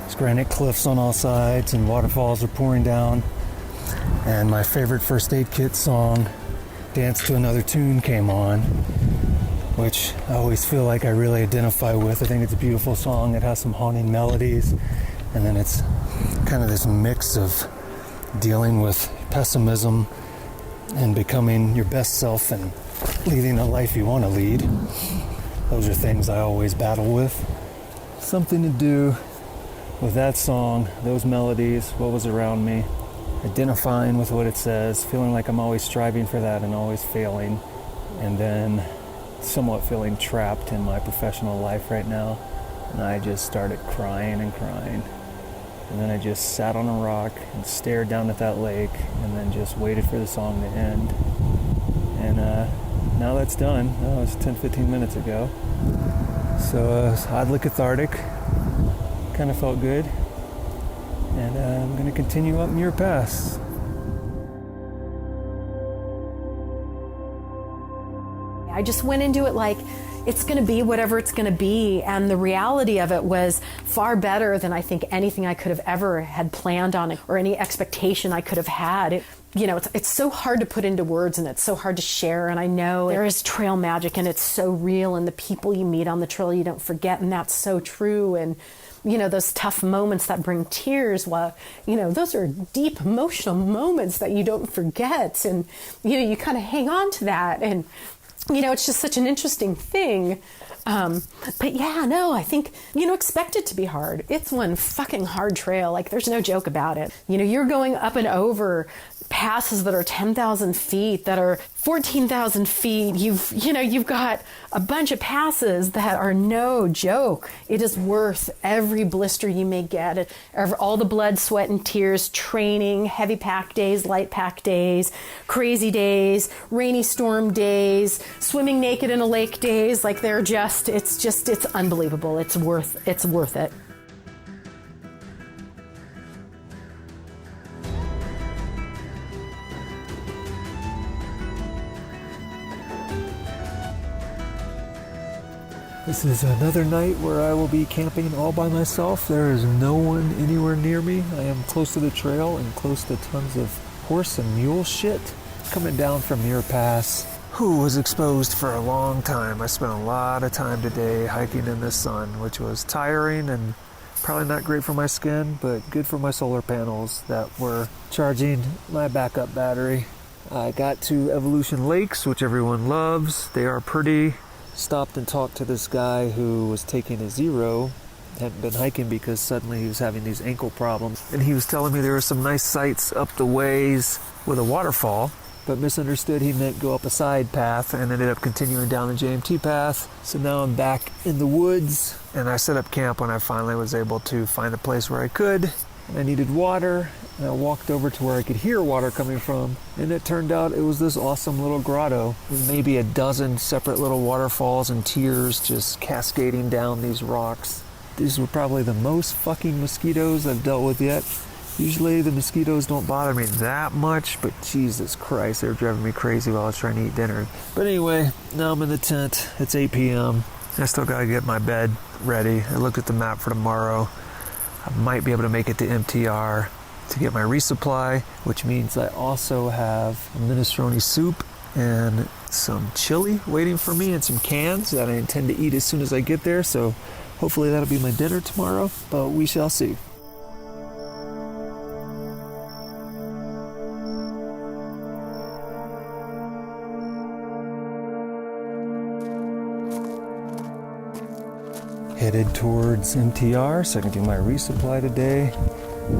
these granite cliffs on all sides, and waterfalls are pouring down. And my favorite first aid kit song, Dance to Another Tune, came on, which I always feel like I really identify with. I think it's a beautiful song. It has some haunting melodies, and then it's kind of this mix of dealing with pessimism and becoming your best self and leading a life you want to lead. Those are things I always battle with. Something to do with that song, those melodies, what was around me, identifying with what it says, feeling like I'm always striving for that and always failing, and then somewhat feeling trapped in my professional life right now. And I just started crying and crying. And then I just sat on a rock and stared down at that lake, and then just waited for the song to end. And now that's done. That was 10-15 minutes ago. So it's oddly cathartic. Kind of felt good. And I'm going to continue up Muir Pass. I just went into it like, it's going to be whatever it's going to be. And the reality of it was far better than I think anything I could have ever had planned on it, or any expectation I could have had. It's so hard to put into words, and it's so hard to share. And I know there is trail magic, and it's so real. And the people you meet on the trail, you don't forget. And that's so true. And, those tough moments that bring tears, those are deep emotional moments that you don't forget. And, you kind of hang on to that. And, it's just such an interesting thing. But yeah, no, I think, expect it to be hard. It's one fucking hard trail. Like, there's no joke about it. You're going up and over passes that are 10,000 feet, that are 14,000 feet. You've got a bunch of passes that are no joke. It is worth every blister you may get, all the blood, sweat, and tears, training, heavy pack days, light pack days, crazy days, rainy storm days, swimming naked in a lake days. Like, it's unbelievable. It's worth it. This is another night where I will be camping all by myself. There is no one anywhere near me. I am close to the trail and close to tons of horse and mule shit. Coming down from Muir Pass, was exposed for a long time. I spent a lot of time today hiking in the sun, which was tiring and Probably not great for my skin, but good for my solar panels that were charging my backup battery. I got to Evolution Lakes, which everyone loves. They are pretty. Stopped and talked to this guy who was taking a zero. Hadn't been hiking because suddenly he was having these ankle problems. And he was telling me there were some nice sights up the ways with a waterfall, but misunderstood he meant go up a side path and ended up continuing down the JMT path. So now I'm back in the woods, and I set up camp when I finally was able to find a place where I could. I needed water, and I walked over to where I could hear water coming from, and it turned out it was this awesome little grotto with maybe a dozen separate little waterfalls and tiers just cascading down these rocks. These were probably the most fucking mosquitoes I've dealt with yet. Usually the mosquitoes don't bother me that much, but Jesus Christ, they were driving me crazy while I was trying to eat dinner. But anyway, now I'm in the tent. It's 8 p.m. I still gotta get my bed ready. I looked at the map for tomorrow. I might be able to make it to MTR to get my resupply, which means I also have a minestrone soup and some chili waiting for me and some cans that I intend to eat as soon as I get there. So hopefully that'll be my dinner tomorrow, but we shall see. Headed towards MTR so I can do my resupply today.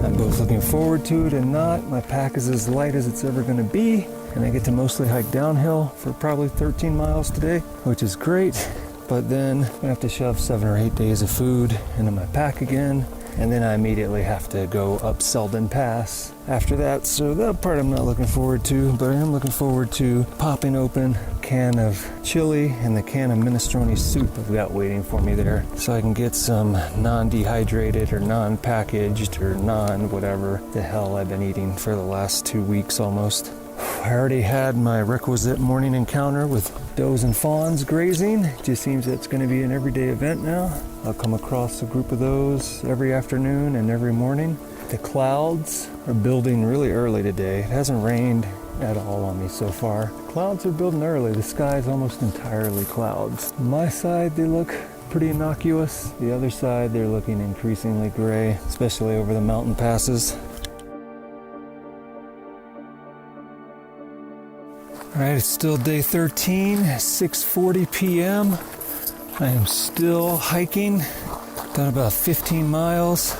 I'm both looking forward to it and not. My pack is as light as it's ever going to be, and I get to mostly hike downhill for probably 13 miles today, which is great. But then I have to shove 7 or 8 days of food into my pack again, and then I immediately have to go up Selden Pass after that. So that part I'm not looking forward to, but I am looking forward to popping open a can of chili and the can of minestrone soup I've got waiting for me there, so I can get some non-dehydrated or non-packaged or non-whatever the hell I've been eating for the last 2 weeks almost. I already had my requisite morning encounter with does and fawns grazing. It just seems that it's going to be an everyday event now. I'll come across a group of those every afternoon and every morning. The clouds are building really early today. It hasn't rained at all on me so far. Clouds are building early. The sky is almost entirely clouds. On my side, they look pretty innocuous. The other side, they're looking increasingly gray, especially over the mountain passes. All right, it's still day 13, 6:40 p.m. I am still hiking, done about 15 miles.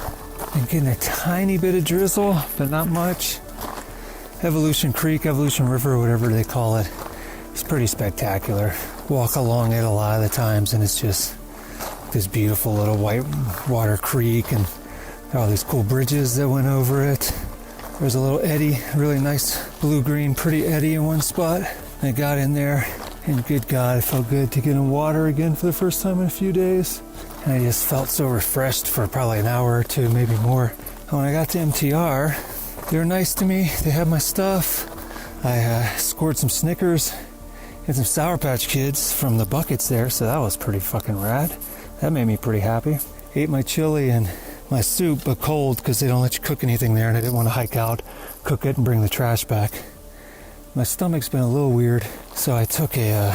I'm getting a tiny bit of drizzle, but not much. Evolution Creek, Evolution River, whatever they call it, it's pretty spectacular. Walk along it a lot of the times, and it's just this beautiful little white water creek, and there are all these cool bridges that went over it. There's a little eddy, really nice blue-green, pretty eddy in one spot. I got in there, and good God, it felt good to get in water again for the first time in a few days. And I just felt so refreshed for probably an hour or two, maybe more. And when I got to MTR, they were nice to me. They had my stuff. I scored some Snickers and some Sour Patch Kids from the buckets there, so that was pretty fucking rad. That made me pretty happy. Ate my chili and my soup, but cold because they don't let you cook anything there, and I didn't want to hike out, cook it, and bring the trash back. My stomach's been a little weird, so I took an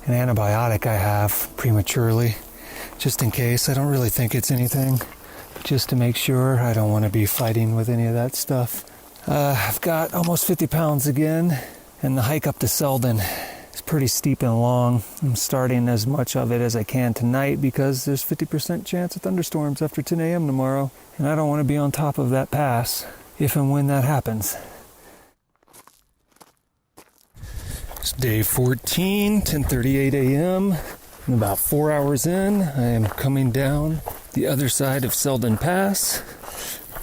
antibiotic I have prematurely, just in case. I don't really think it's anything, just to make sure. I don't want to be fighting with any of that stuff. I've got almost 50 pounds again, and the hike up to Selden is pretty steep and long. I'm starting as much of it as I can tonight because there's 50% chance of thunderstorms after 10 a.m. tomorrow, and I don't want to be on top of that pass if and when that happens. It's day 14, 10:38 a.m. I'm about 4 hours in. I am coming down the other side of Selden Pass,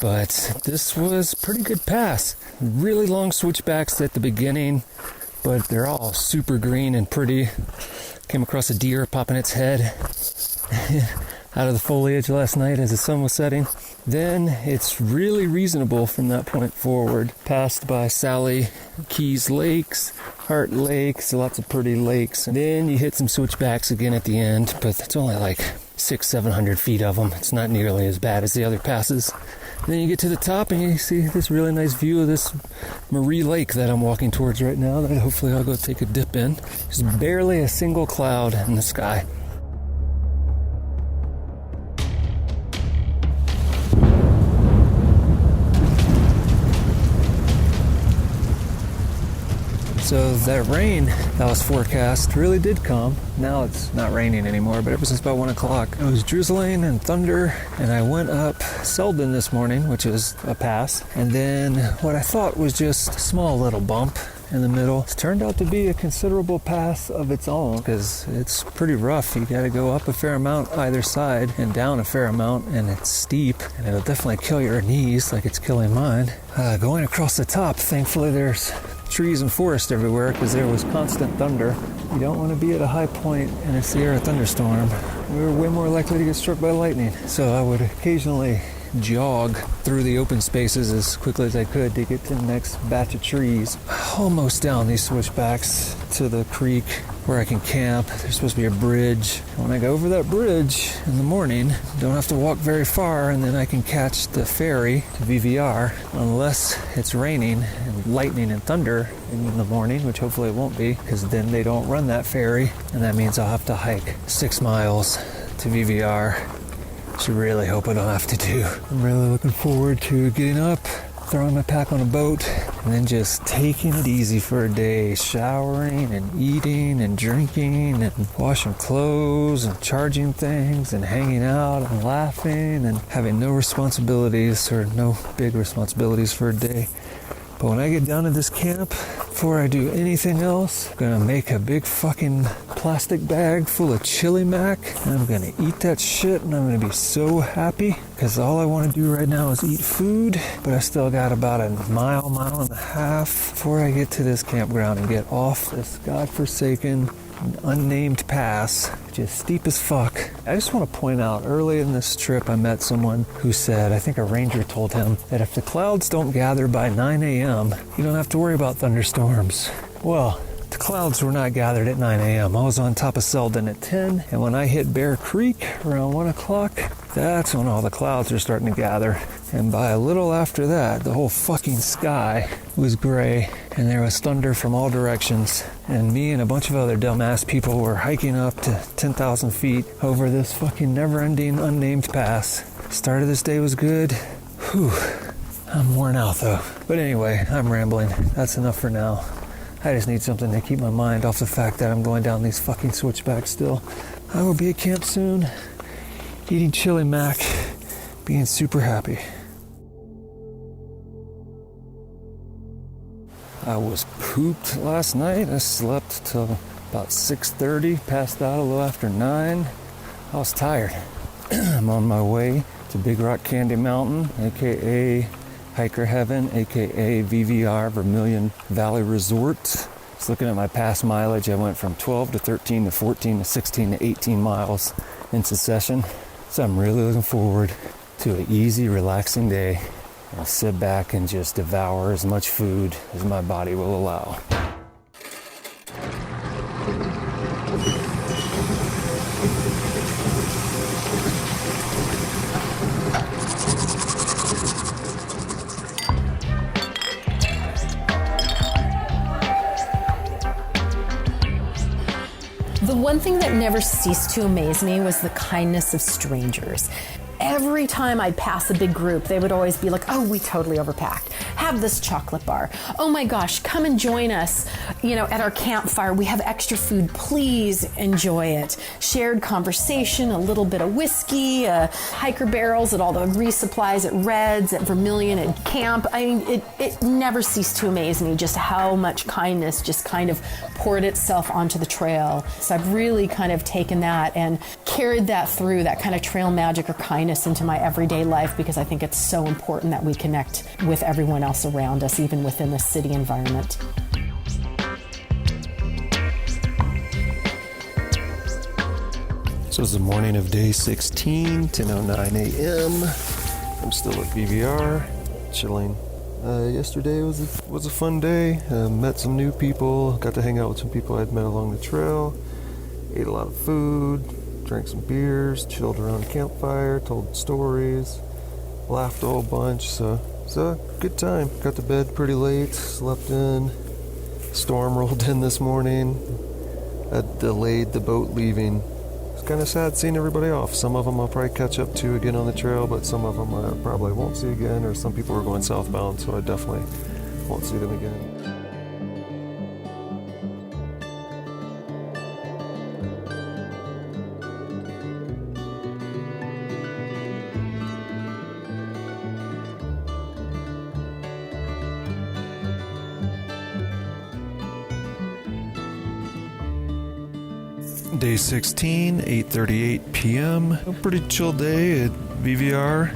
but this was a pretty good pass. Really long switchbacks at the beginning, but they're all super green and pretty. Came across a deer popping its head out of the foliage last night as the sun was setting. Then it's really reasonable from that point forward. Passed by Sally Keys Lakes, Hart Lakes, lots of pretty lakes. And then you hit some switchbacks again at the end, but it's only like 600-700 feet of them. It's not nearly as bad as the other passes. And then you get to the top and you see this really nice view of this Marie Lake that I'm walking towards right now that hopefully I'll go take a dip in. There's barely a single cloud in the sky. So that rain that was forecast really did come. Now it's not raining anymore, but ever since about 1 o'clock, it was drizzling and thunder, and I went up Selden this morning, which is a pass, and then what I thought was just a small little bump in the middle. It's turned out to be a considerable pass of its own because it's pretty rough. You got to go up a fair amount either side and down a fair amount, and it's steep, and it'll definitely kill your knees like it's killing mine. Going across the top, thankfully there's trees and forest everywhere because there was constant thunder. You don't want to be at a high point in a Sierra thunderstorm. We were way more likely to get struck by lightning. So I would occasionally jog through the open spaces as quickly as I could to get to the next batch of trees. Almost down these switchbacks to the creek where I can camp. There's supposed to be a bridge. When I go over that bridge in the morning, don't have to walk very far, and then I can catch the ferry to VVR, unless it's raining and lightning and thunder in the morning, which hopefully it won't be, because then they don't run that ferry, and that means I'll have to hike 6 miles to VVR. Which I really hope I don't have to do. I'm really looking forward to getting up, throwing my pack on a boat, and then just taking it easy for a day, showering and eating and drinking and washing clothes and charging things and hanging out and laughing and having no responsibilities or no big responsibilities for a day. But when I get down to this camp, before I do anything else, I'm gonna make a big fucking plastic bag full of chili mac, and I'm gonna eat that shit, and I'm gonna be so happy, because all I wanna do right now is eat food, but I still got about a mile and a half before I get to this campground and get off this godforsaken unnamed pass, which is steep as fuck. I just want to point out, early in this trip I met someone who said, I think a ranger told him, that if the clouds don't gather by 9 a.m., you don't have to worry about thunderstorms. Well, the clouds were not gathered at 9 a.m. I was on top of Selden at 10, and when I hit Bear Creek around 1 o'clock, that's when all the clouds are starting to gather. And by a little after that, the whole fucking sky was gray, and there was thunder from all directions. And me and a bunch of other dumbass people were hiking up to 10,000 feet over this fucking never-ending unnamed pass. Start of this day was good. Whew. I'm worn out though. But anyway, I'm rambling. That's enough for now. I just need something to keep my mind off the fact that I'm going down these fucking switchbacks still. I will be at camp soon, eating chili mac, being super happy. I was pooped last night. I slept till about 6:30, passed out a little after 9. I was tired. I'm on my way to Big Rock Candy Mountain, aka Hiker Heaven, aka VVR, Vermilion Valley Resort. Just looking at my past mileage, I went from 12 to 13 to 14 to 16 to 18 miles in succession. So I'm really looking forward to an easy, relaxing day. I'll sit back and just devour as much food as my body will allow. The one thing that never ceased to amaze me was the kindness of strangers. Every time I'd pass a big group, they would always be like, oh, we totally overpacked. Have this chocolate bar. Oh my gosh, come and join us, at our campfire. We have extra food. Please enjoy it. Shared conversation, a little bit of whiskey, hiker barrels at all the resupplies at Reds, at Vermilion, at camp. I mean, it never ceased to amaze me just how much kindness just kind of poured itself onto the trail. So I've really kind of taken that and carried that through, that kind of trail magic or kindness into my everyday life, because I think it's so important that we connect with everyone else around us, even within the city environment. So it's the morning of day 16, 10:09 a.m. I'm still at VVR, chilling. Yesterday was a fun day. Met some new people, got to hang out with some people I'd met along the trail, ate a lot of food, drank some beers, chilled around a campfire, told stories, laughed a whole bunch, so it's a good time. Got to bed pretty late, slept in. Storm rolled in this morning. That delayed the boat leaving. It's kind of sad seeing everybody off. Some of them I'll probably catch up to again on the trail, but some of them I probably won't see again, or some people are going southbound, so I definitely won't see them again. Day 16, 8:38 p.m. A pretty chill day at VVR.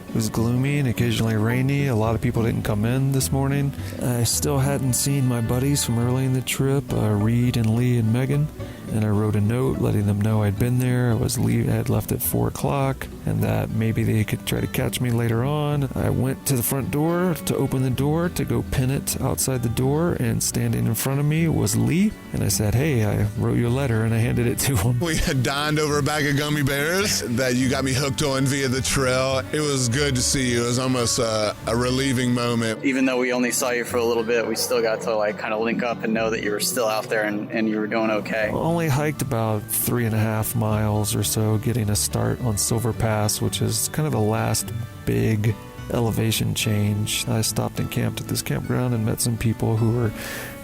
It was gloomy and occasionally rainy. A lot of people didn't come in this morning. I still hadn't seen my buddies from early in the trip, Reed and Lee and Megan. And I wrote a note letting them know I'd been there. I had left at 4 o'clock and that maybe they could try to catch me later on. I went to the front door to open the door to go pin it outside the door, and standing in front of me was Lee. And I said, hey, I wrote you a letter, and I handed it to him. We had dined over a bag of gummy bears that you got me hooked on via the trail. It was good to see you. It was almost a relieving moment. Even though we only saw you for a little bit, we still got to like kind of link up and know that you were still out there and you were doing okay. Only hiked about 3.5 miles or so, getting a start on Silver Pass, which is kind of the last big elevation change. I stopped and camped at this campground and met some people who were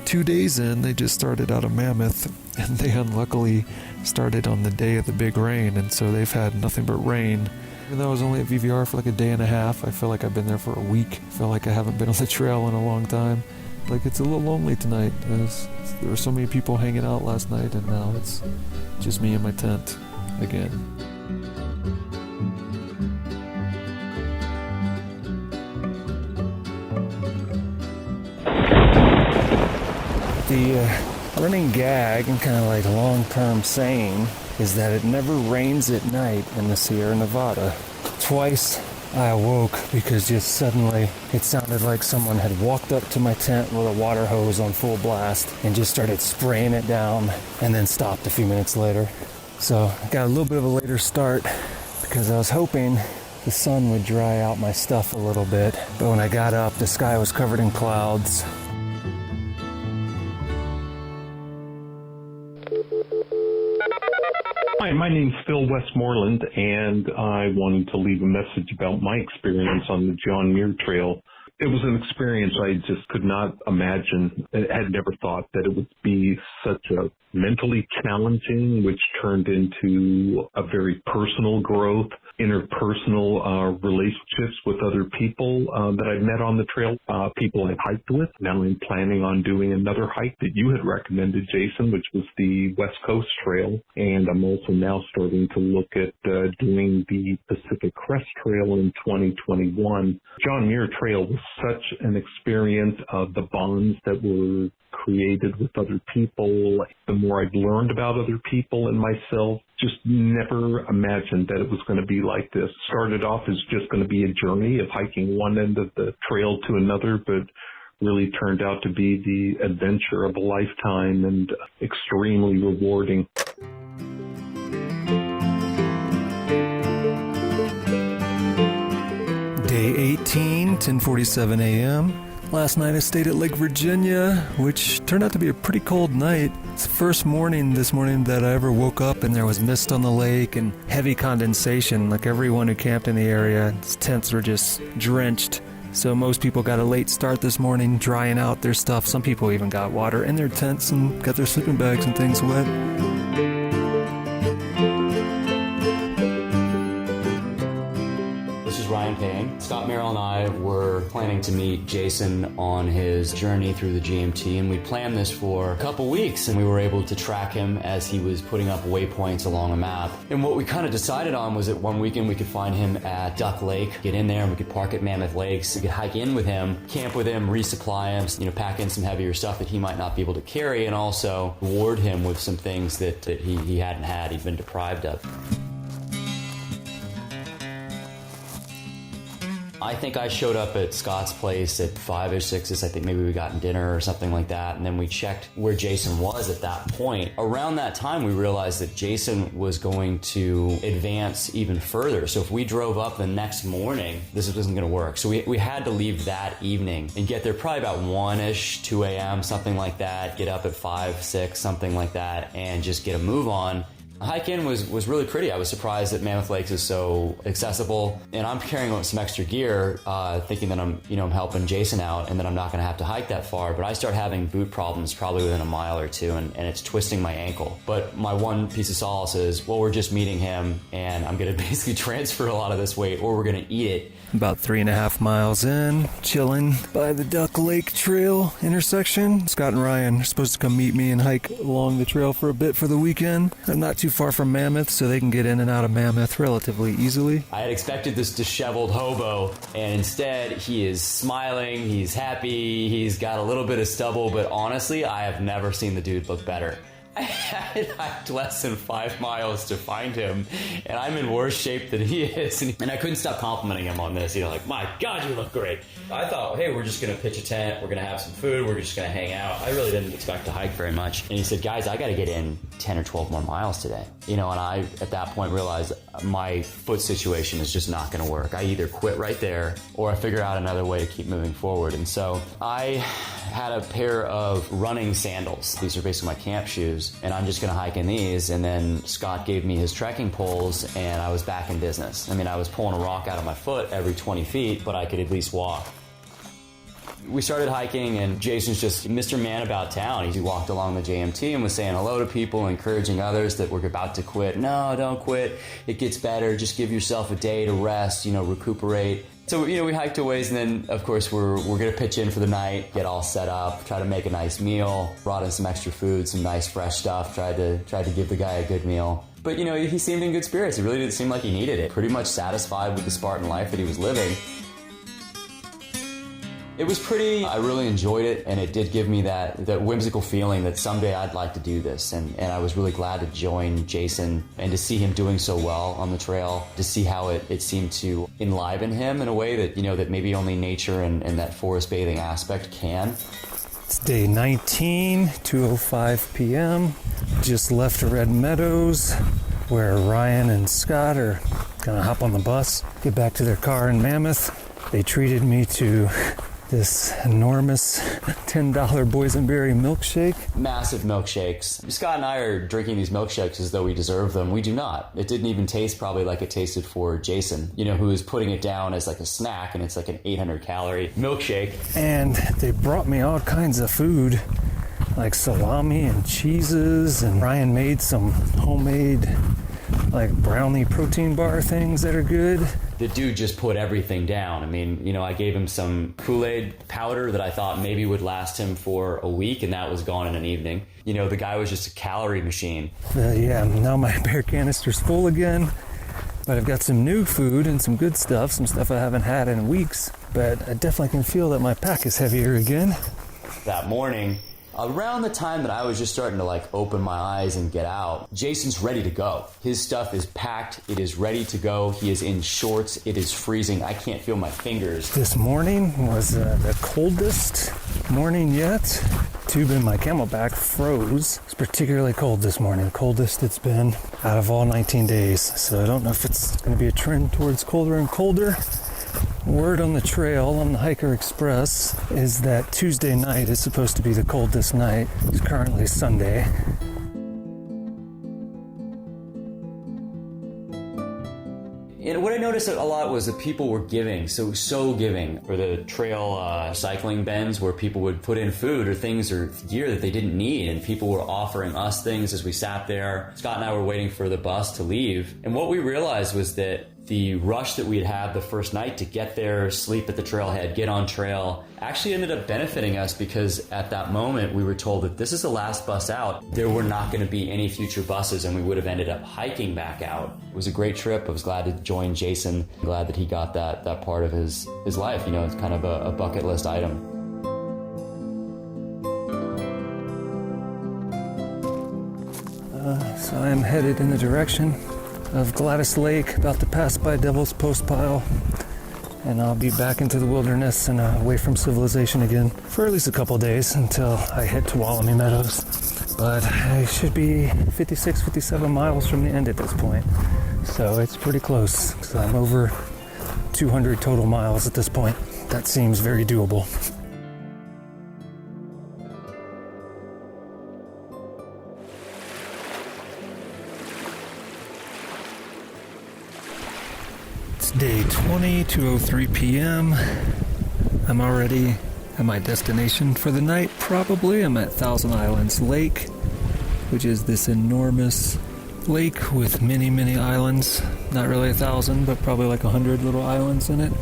2 days in. They just started out of Mammoth, and they unluckily started on the day of the big rain, and so they've had nothing but rain. Even though I was only at VVR for like a day and a half, I feel like I've been there for a week. I feel like I haven't been on the trail in a long time. Like, it's a little lonely tonight. There were so many people hanging out last night, and now it's just me in my tent again. The running gag and kind of like long-term saying is that it never rains at night in the Sierra Nevada. Twice I awoke because just suddenly it sounded like someone had walked up to my tent with a water hose on full blast and just started spraying it down, and then stopped a few minutes later. So I got a little bit of a later start because I was hoping the sun would dry out my stuff a little bit. But when I got up, the sky was covered in clouds. Hi, my name's Phil Westmoreland, and I wanted to leave a message about my experience on the John Muir Trail. It was an experience I just could not imagine. I had never thought that it would be such a mentally challenging, which turned into a very personal growth, interpersonal relationships with other people that I've met on the trail, people I've hiked with. Now I'm planning on doing another hike that you had recommended, Jason, which was the West Coast Trail. And I'm also now starting to look at doing the Pacific Crest Trail in 2021. John Muir Trail was such an experience of the bonds that were created with other people. The more I've learned about other people and myself, just never imagined that it was going to be like this. Started off as just going to be a journey of hiking one end of the trail to another, but really turned out to be the adventure of a lifetime and extremely rewarding. Day 18, 10:47 a.m. Last night I stayed at Lake Virginia, which turned out to be a pretty cold night. It's the first morning this morning that I ever woke up and there was mist on the lake and heavy condensation. Like everyone who camped in the area, tents were just drenched. So most people got a late start this morning, drying out their stuff. Some people even got water in their tents and got their sleeping bags and things wet. Ryan Payne. Scott Merrill and I were planning to meet Jason on his journey through the JMT, and we planned this for a couple weeks, and we were able to track him as he was putting up waypoints along a map. And what we kind of decided on was that one weekend we could find him at Duck Lake, get in there, and we could park at Mammoth Lakes. We could hike in with him, camp with him, resupply him, pack in some heavier stuff that he might not be able to carry, and also reward him with some things that he hadn't had, he'd been deprived of. I think I showed up at Scott's place at 5 or 6. I think maybe we got dinner or something like that. And then we checked where Jason was at that point. Around that time, we realized that Jason was going to advance even further. So if we drove up the next morning, this wasn't going to work. So we had to leave that evening and get there probably about 1-ish, 2 a.m., something like that. Get up at 5, 6, something like that, and just get a move on. Hike-in was really pretty. I was surprised that Mammoth Lakes is so accessible, and I'm carrying some extra gear, thinking that I'm helping Jason out and that I'm not going to have to hike that far, but I start having boot problems probably within a mile or two, and it's twisting my ankle. But my one piece of solace is, well, we're just meeting him, and I'm going to basically transfer a lot of this weight, or we're going to eat it. About 3.5 miles in, chilling by the Duck Lake Trail intersection. Scott and Ryan are supposed to come meet me and hike along the trail for a bit for the weekend. I'm not too far from Mammoth, so they can get in and out of Mammoth relatively easily. I had expected this disheveled hobo, and instead he is smiling, he's happy, he's got a little bit of stubble, but honestly, I have never seen the dude look better. I had hiked less than 5 miles to find him, and I'm in worse shape than he is. And I couldn't stop complimenting him on this. Like, my God, you look great. I thought, hey, we're just going to pitch a tent. We're going to have some food. We're just going to hang out. I really didn't expect to hike very much. And he said, guys, I got to get in 10 or 12 more miles today. And I, at that point, realized my foot situation is just not going to work. I either quit right there or I figure out another way to keep moving forward. And so I had a pair of running sandals. These are basically my camp shoes, and I'm just going to hike in these. And then Scott gave me his trekking poles, and I was back in business. I mean, I was pulling a rock out of my foot every 20 feet, but I could at least walk. We started hiking, and Jason's just Mr. Man about town. He walked along the JMT and was saying hello to people, encouraging others that we're about to quit. No, don't quit. It gets better. Just give yourself a day to rest, recuperate. So, we hiked a ways, and then, of course, we're going to pitch in for the night, get all set up, try to make a nice meal, brought in some extra food, some nice fresh stuff, tried to give the guy a good meal. But, he seemed in good spirits. It really didn't seem like he needed it. Pretty much satisfied with the Spartan life that he was living. It was pretty, I really enjoyed it, and it did give me that whimsical feeling that someday I'd like to do this, and I was really glad to join Jason and to see him doing so well on the trail, to see how it seemed to enliven him in a way that, that maybe only nature and that forest bathing aspect can. It's day 19, 2:05 p.m. Just left Red Meadows, where Ryan and Scott are gonna hop on the bus, get back to their car in Mammoth. They treated me to this enormous $10 boysenberry milkshake. Massive milkshakes. Scott and I are drinking these milkshakes as though we deserve them. We do not. It didn't even taste probably like it tasted for Jason, who is putting it down as like a snack, and it's like an 800-calorie milkshake. And they brought me all kinds of food, like salami and cheeses, and Ryan made some homemade like brownie protein bar things that are good. The dude just put everything down. I mean, I gave him some Kool-Aid powder that I thought maybe would last him for a week, and that was gone in an evening. The guy was just a calorie machine. Now my bear canister's full again, but I've got some new food and some good stuff, some stuff I haven't had in weeks, but I definitely can feel that my pack is heavier again. That morning, around the time that I was just starting to open my eyes and get out, Jason's ready to go. His stuff is packed. It is ready to go. He is in shorts. It is freezing. I can't feel my fingers. This morning was the coldest morning yet. Tube in my camelback froze. It's particularly cold this morning. Coldest it's been out of all 19 days. So I don't know if it's going to be a trend towards colder and colder. Word on the trail, on the Hiker Express, is that Tuesday night is supposed to be the coldest night. It's currently Sunday. And what I noticed a lot was that people were giving, so giving. For the trail cycling bends where people would put in food or things or gear that they didn't need, and people were offering us things as we sat there. Scott and I were waiting for the bus to leave, and what we realized was that the rush that we'd had the first night to get there, sleep at the trailhead, get on trail, actually ended up benefiting us, because at that moment we were told that this is the last bus out. There were not going to be any future buses, and we would have ended up hiking back out. It was a great trip. I was glad to join Jason. Glad that he got that part of his life. It's kind of a bucket list item. So I'm headed in the direction of Gladys Lake, about to pass by Devil's Post Pile, and I'll be back into the wilderness and away from civilization again for at least a couple days until I head to Wollamy Meadows. But I should be 56, 57 miles from the end at this point, so it's pretty close, because I'm over 200 total miles at this point. That seems very doable. 20, 2:03 p.m. I'm already at my destination for the night, probably. I'm at Thousand Islands Lake, which is this enormous lake with many, many islands. Not really 1,000, but probably like 100 little islands in it.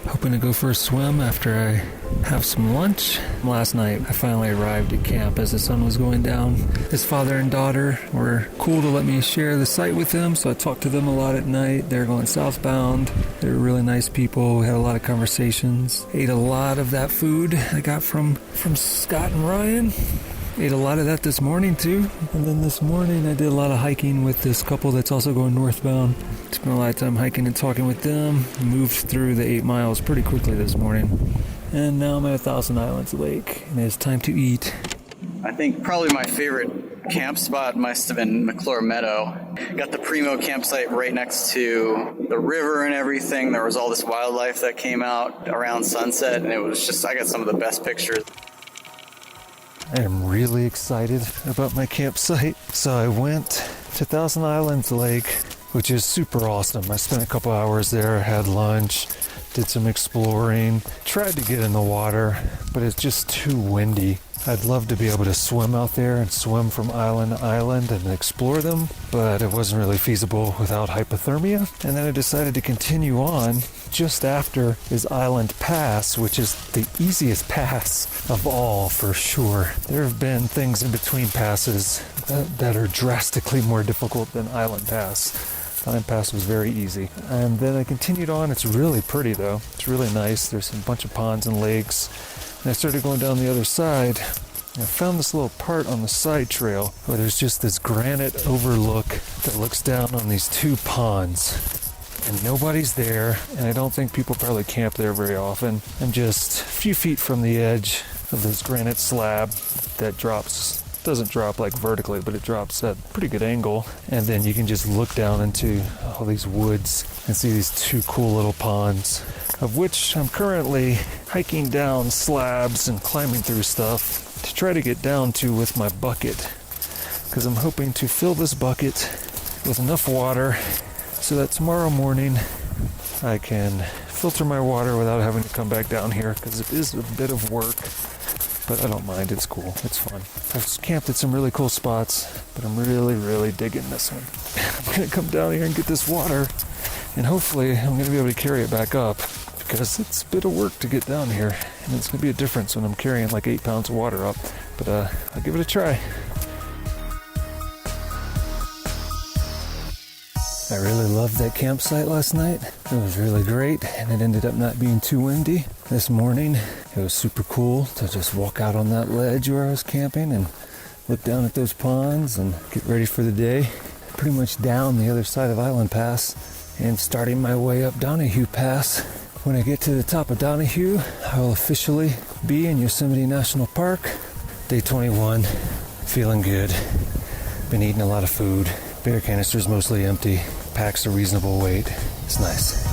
Hoping to go for a swim after I have some lunch. Last night, I finally arrived at camp as the sun was going down. His father and daughter were cool to let me share the site with them, so I talked to them a lot at night. They're going southbound. They're really nice people. We had a lot of conversations. Ate a lot of that food I got from Scott and Ryan. Ate a lot of that this morning too. And then this morning I did a lot of hiking with this couple that's also going northbound. Spent a lot of time hiking and talking with them. Moved through the 8 miles pretty quickly this morning. And now I'm at Thousand Islands Lake and it's time to eat. I think probably my favorite camp spot must have been McClure Meadow. Got the Primo campsite right next to the river and everything. There was all this wildlife that came out around sunset, and it was just, I got some of the best pictures. I am really excited about my campsite. So I went to Thousand Islands Lake, which is super awesome. I spent a couple hours there, had lunch, did some exploring, tried to get in the water, but it's just too windy. I'd love to be able to swim out there and swim from island to island and explore them, but it wasn't really feasible without hypothermia. And then I decided to continue on. Just after is Island Pass, which is the easiest pass of all for sure. There have been things in between passes that are drastically more difficult than Island Pass. Island Pass was very easy. And then I continued on. It's really pretty though. It's really nice. There's a bunch of ponds and lakes. And I started going down the other side. I found this little part on the side trail where there's just this granite overlook that looks down on these two ponds. And nobody's there, and I don't think people probably camp there very often. I'm just a few feet from the edge of this granite slab that doesn't drop like vertically, but it drops at a pretty good angle. And then you can just look down into all these woods and see these two cool little ponds, of which I'm currently hiking down slabs and climbing through stuff to try to get down to with my bucket, because I'm hoping to fill this bucket with enough water so that tomorrow morning I can filter my water without having to come back down here, because it is a bit of work, but I don't mind. It's cool. It's fun. I've camped at some really cool spots, but I'm really, really digging this one. I'm going to come down here and get this water, and hopefully I'm going to be able to carry it back up, because it's a bit of work to get down here, and it's going to be a difference when I'm carrying like 8 pounds of water up, but I'll give it a try. I really loved that campsite last night. It was really great, and it ended up not being too windy. This morning, it was super cool to just walk out on that ledge where I was camping and look down at those ponds and get ready for the day. Pretty much down the other side of Island Pass and starting my way up Donahue Pass. When I get to the top of Donahue, I will officially be in Yosemite National Park. Day 21, feeling good. Been eating a lot of food. Beer canister's mostly empty. Pack's a reasonable weight. It's nice.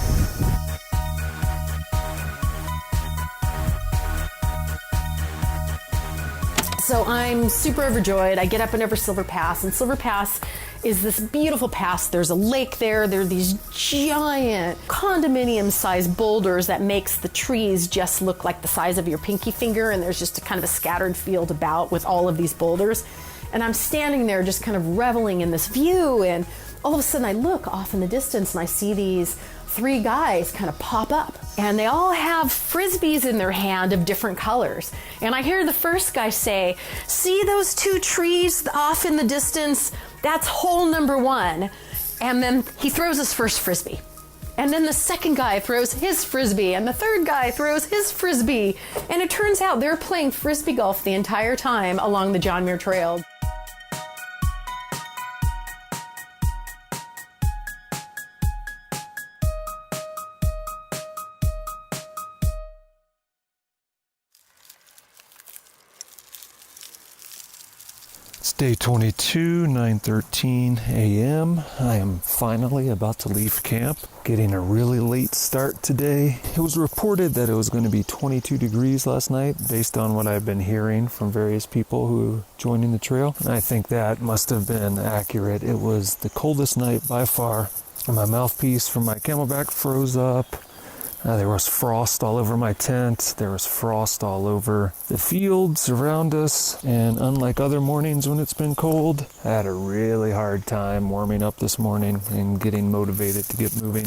So I'm super overjoyed. I get up and over Silver Pass, and Silver Pass is this beautiful pass. There's a lake there. There are these giant condominium-sized boulders that makes the trees just look like the size of your pinky finger, and there's just a kind of a scattered field about with all of these boulders. And I'm standing there just kind of reveling in this view, and all of a sudden I look off in the distance and I see these 3 guys kind of pop up, and they all have frisbees in their hand of different colors. And I hear the first guy say, "See those 2 trees off in the distance? That's hole number 1. And then he throws his first frisbee. And then the second guy throws his frisbee, and the third guy throws his frisbee. And it turns out they're playing frisbee golf the entire time along the John Muir Trail. It's day 22, 9:13 a.m. I am finally about to leave camp, getting a really late start today. It was reported that it was going to be 22 degrees last night, based on what I've been hearing from various people who are joining the trail. And I think that must have been accurate. It was the coldest night by far. And my mouthpiece from my Camelback froze up. There was frost all over my tent. There was frost all over the fields around us. And unlike other mornings when it's been cold, I had a really hard time warming up this morning and getting motivated to get moving.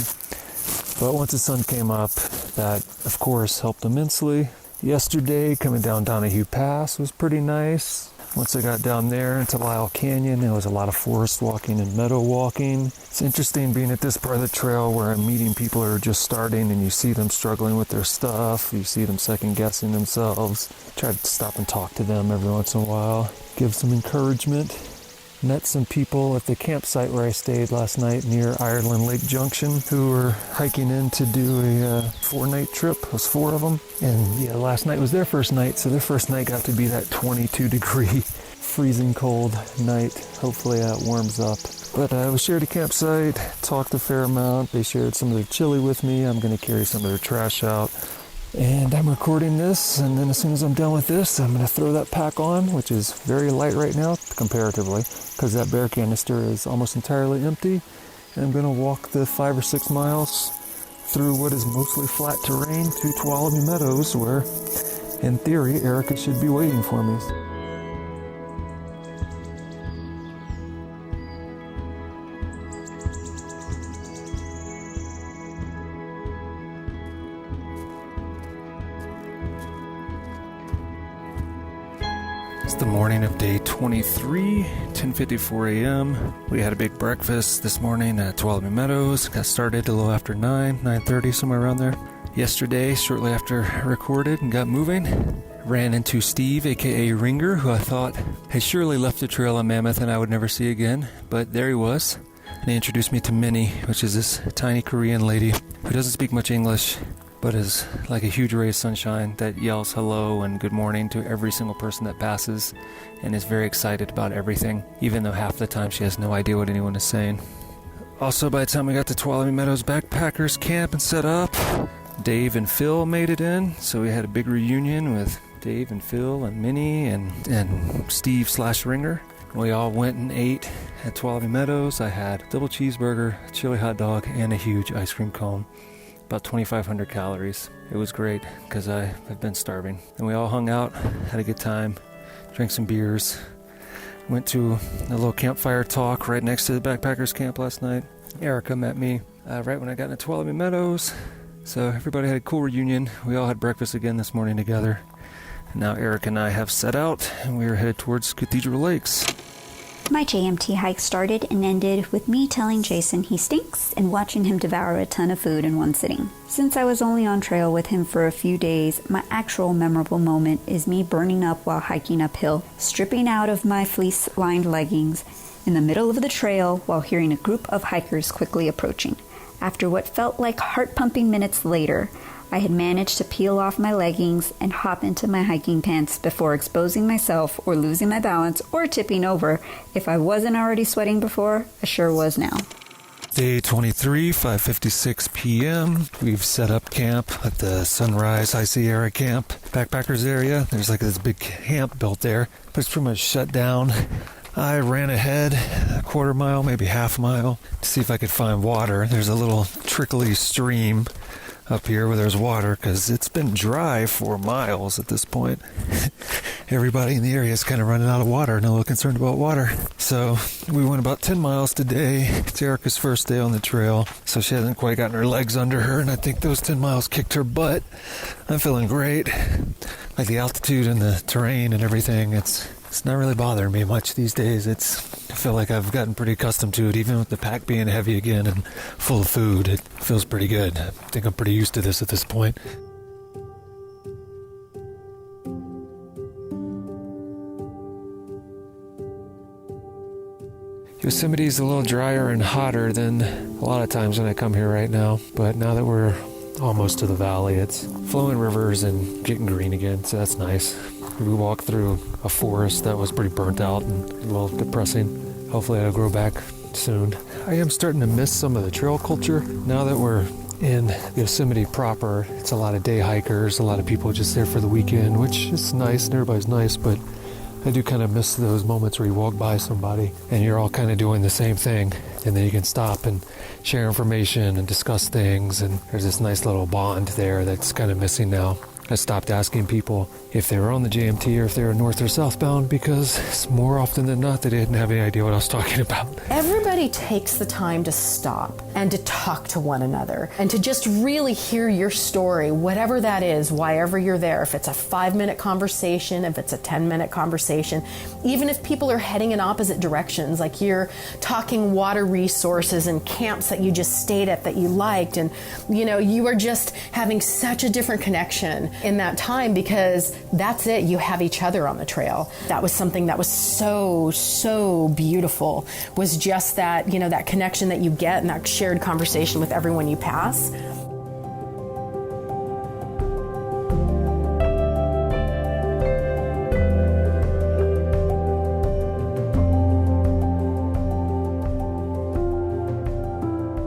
But once the sun came up, that of course helped immensely. Yesterday, coming down Donahue Pass was pretty nice. Once I got down there into Lyle Canyon, there was a lot of forest walking and meadow walking. It's interesting being at this part of the trail where I'm meeting people who are just starting, and you see them struggling with their stuff. You see them second guessing themselves. Try to stop and talk to them every once in a while. Give some encouragement. Met some people at the campsite where I stayed last night near Ireland Lake Junction who were hiking in to do a 4-night trip. It was 4 of them. And yeah, last night was their first night, so their first night got to be that 22-degree freezing cold night. Hopefully that warms up. But we shared a campsite, talked a fair amount. They shared some of their chili with me. I'm going to carry some of their trash out. And I'm recording this, and then as soon as I'm done with this, I'm going to throw that pack on, which is very light right now, comparatively, because that bear canister is almost entirely empty. And I'm going to walk the 5 or 6 miles through what is mostly flat terrain to Tuolumne Meadows, where, in theory, Erica should be waiting for me. It's the morning of day 23, 10:54 a.m. We had a big breakfast this morning at Tuolumne Meadows. Got started a little after 9:30, somewhere around there. Yesterday, shortly after I recorded and got moving, ran into Steve, aka Ringer, who I thought had surely left the trail on Mammoth and I would never see again. But there he was. And he introduced me to Minnie, which is this tiny Korean lady who doesn't speak much English, but is like a huge ray of sunshine that yells hello and good morning to every single person that passes and is very excited about everything, even though half the time she has no idea what anyone is saying. Also, by the time we got to Tuolumne Meadows Backpackers Camp and set up, Dave and Phil made it in, so we had a big reunion with Dave and Phil and Minnie and Steve/Ringer. We all went and ate at Tuolumne Meadows. I had a double cheeseburger, a chili hot dog, and a huge ice cream cone. About 2,500 calories. It was great because I have been starving. And we all hung out, had a good time, drank some beers, went to a little campfire talk right next to the backpackers camp last night. Erica met me right when I got into Tuolumne Meadows. So everybody had a cool reunion. We all had breakfast again this morning together. And now Erica and I have set out and we are headed towards Cathedral Lakes. My JMT hike started and ended with me telling Jason he stinks and watching him devour a ton of food in one sitting. Since I was only on trail with him for a few days, my actual memorable moment is me burning up while hiking uphill, stripping out of my fleece-lined leggings in the middle of the trail while hearing a group of hikers quickly approaching. After what felt like heart-pumping minutes later, I had managed to peel off my leggings and hop into my hiking pants before exposing myself or losing my balance or tipping over. If I wasn't already sweating before, I sure was now. Day 23, 5:56 p.m. We've set up camp at the Sunrise High Sierra Camp backpackers area. There's like this big camp built there, but it's pretty much shut down. I ran ahead a quarter mile, maybe half mile, to see if I could find water. There's a little trickly stream up here where there's water because it's been dry for miles at this point. Everybody in the area is kind of running out of water and a little concerned about water. So we went about 10 miles today. It's Erica's first day on the trail, so she hasn't quite gotten her legs under her, and I think those 10 miles kicked her butt. I'm feeling great. Like the altitude and the terrain and everything, it's not really bothering me much these days. I feel like I've gotten pretty accustomed to it, even with the pack being heavy again and full of food. It feels pretty good. I think I'm pretty used to this at this point. Yosemite's a little drier and hotter than a lot of times when I come here right now, but now that we're almost to the valley, it's flowing rivers and getting green again, so that's nice. We walked through a forest that was pretty burnt out and a little depressing. Hopefully it'll grow back soon. I am starting to miss some of the trail culture. Now that we're in Yosemite proper, it's a lot of day hikers, a lot of people just there for the weekend, which is nice and everybody's nice, but I do kind of miss those moments where you walk by somebody and you're all kind of doing the same thing, and then you can stop and share information and discuss things, and there's this nice little bond there that's kind of missing now. I stopped asking people if they were on the JMT or if they were north or southbound, because more often than not, they didn't have any idea what I was talking about. Everybody takes the time to stop and to talk to one another and to just really hear your story, whatever that is, wherever you're there. If it's a 5-minute conversation, if it's a 10-minute conversation, even if people are heading in opposite directions, like you're talking water resources and camps that you just stayed at that you liked, and you are just having such a different connection in that time, because that's it. You have each other on the trail. That was something that was so beautiful, was just that, that connection that you get and that shared conversation with everyone you pass.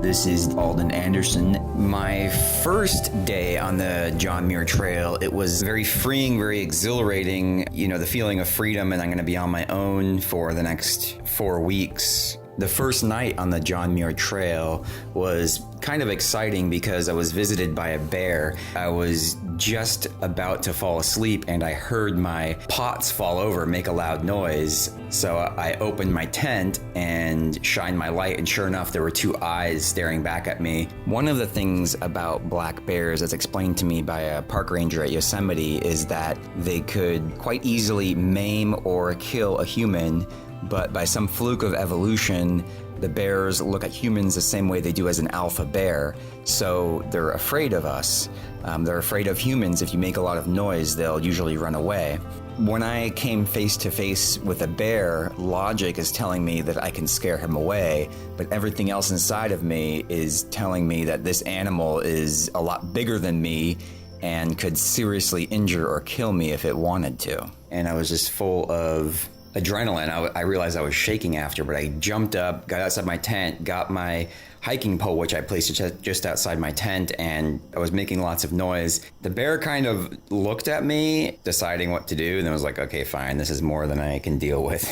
This is Alden Anderson. My first day on the John Muir Trail, it was very freeing, very exhilarating, the feeling of freedom, and I'm going to be on my own for the next 4 weeks. The first night on the John Muir Trail was kind of exciting because I was visited by a bear. I was just about to fall asleep and I heard my pots fall over, make a loud noise. So I opened my tent and shined my light, and sure enough, there were 2 eyes staring back at me. One of the things about black bears, as explained to me by a park ranger at Yosemite, is that they could quite easily maim or kill a human, but by some fluke of evolution, the bears look at humans the same way they do as an alpha bear. So they're afraid of us. They're afraid of humans. If you make a lot of noise, they'll usually run away. When I came face to face with a bear, logic is telling me that I can scare him away, but everything else inside of me is telling me that this animal is a lot bigger than me and could seriously injure or kill me if it wanted to. And I was just full of adrenaline. I realized I was shaking after, but I jumped up, got outside my tent, got my hiking pole, which I placed just outside my tent, and I was making lots of noise. The bear kind of looked at me, deciding what to do, and then was like, okay, fine, this is more than I can deal with.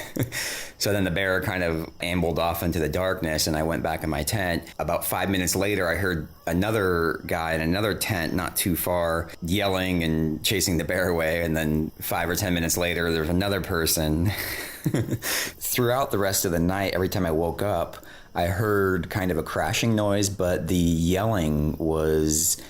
So then the bear kind of ambled off into the darkness, and I went back in my tent. About 5 minutes later, I heard another guy in another tent not too far yelling and chasing the bear away, and then 5 or 10 minutes later, there was another person. Throughout the rest of the night, every time I woke up, I heard kind of a crashing noise, but the yelling was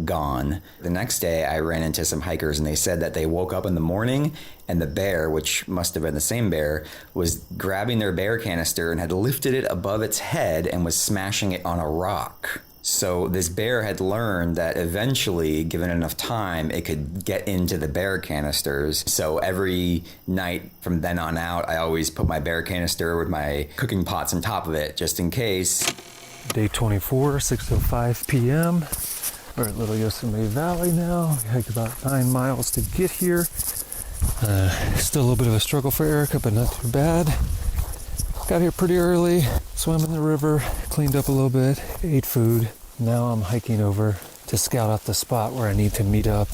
gone. The next day, I ran into some hikers, and they said that they woke up in the morning and the bear, which must have been the same bear, was grabbing their bear canister and had lifted it above its head and was smashing it on a rock. So this bear had learned that eventually, given enough time, it could get into the bear canisters. So every night from then on out, I always put my bear canister with my cooking pots on top of it, just in case. Day 24, 6:05 p.m. We're at Little Yosemite Valley now. We hiked about 9 miles to get here. Still a little bit of a struggle for Erica, but not too bad. Got here pretty early, swam in the river, cleaned up a little bit, ate food. Now I'm hiking over to scout out the spot where I need to meet up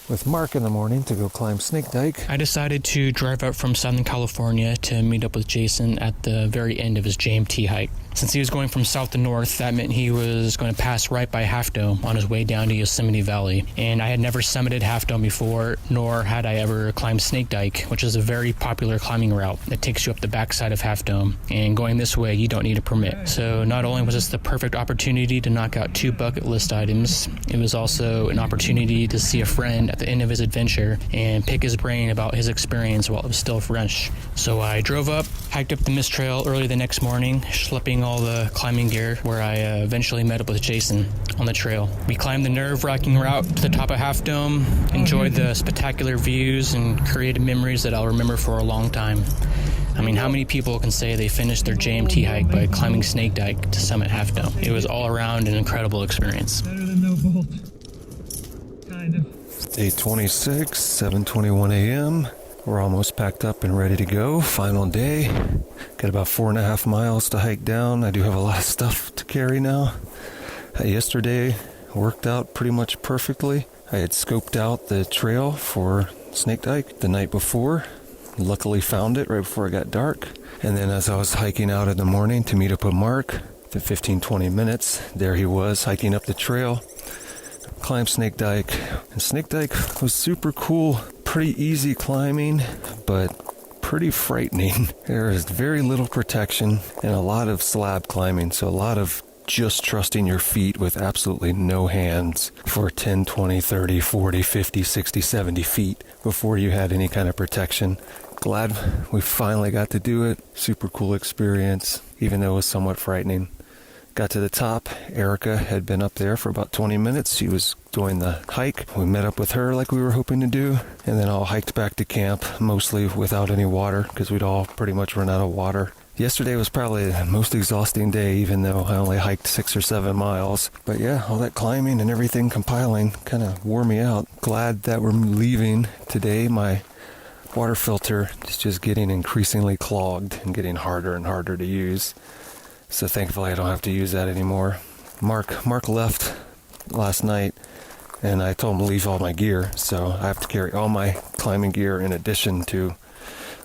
with Mark in the morning to go climb Snake Dyke. I decided to drive out from Southern California to meet up with Jason at the very end of his JMT hike. Since he was going from south to north, that meant he was going to pass right by Half Dome on his way down to Yosemite Valley. And I had never summited Half Dome before, nor had I ever climbed Snake Dyke, which is a very popular climbing route that takes you up the backside of Half Dome. And going this way, you don't need a permit. So not only was this the perfect opportunity to knock out 2 bucket list items, it was also an opportunity to see a friend at the end of his adventure and pick his brain about his experience while it was still fresh. So I drove up, hiked up the Mist Trail early the next morning, schlepping all the climbing gear, where I eventually met up with Jason on the trail. We climbed the nerve-wracking route to the top of Half Dome, enjoyed the spectacular views, and created memories that I'll remember for a long time. I mean, how many people can say they finished their JMT hike by climbing Snake Dyke to summit Half Dome? It was all around an incredible experience. Better than no bolt. Kind of. Day 26, 7:21 a.m. We're almost packed up and ready to go. Final day. Got about 4.5 miles to hike down. I do have a lot of stuff to carry now. Yesterday worked out pretty much perfectly. I had scoped out the trail for Snake Dyke the night before. luckily found it right before it got dark. And then as I was hiking out in the morning to meet up with Mark, for 15-20 minutes, there he was hiking up the trail. Climbed Snake Dyke. And Snake Dyke was super cool, pretty easy climbing, but pretty frightening. There is very little protection and a lot of slab climbing, so a lot of just trusting your feet with absolutely no hands for 10, 20, 30, 40, 50, 60, 70 feet before you had any kind of protection. Glad we finally got to do it. Super cool experience, even though it was somewhat frightening. Got to the top. Erica had been up there for about 20 minutes. She was doing the hike. We met up with her like we were hoping to do, and then all hiked back to camp, mostly without any water because we'd all pretty much run out of water. Yesterday was probably the most exhausting day, even though I only hiked 6 or 7 miles. But yeah, all that climbing and everything compiling kind of wore me out. Glad that we're leaving today. My water filter is just getting increasingly clogged and getting harder and harder to use. So thankfully I don't have to use that anymore. Mark left last night, and I told him to leave all my gear, so I have to carry all my climbing gear in addition to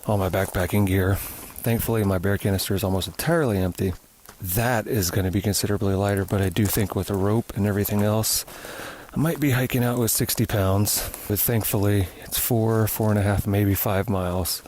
all my backpacking gear. Thankfully my bear canister is almost entirely empty. That is going to be considerably lighter, but I do think with a rope and everything else, I might be hiking out with 60 pounds. But thankfully it's 4.5, maybe 5 miles.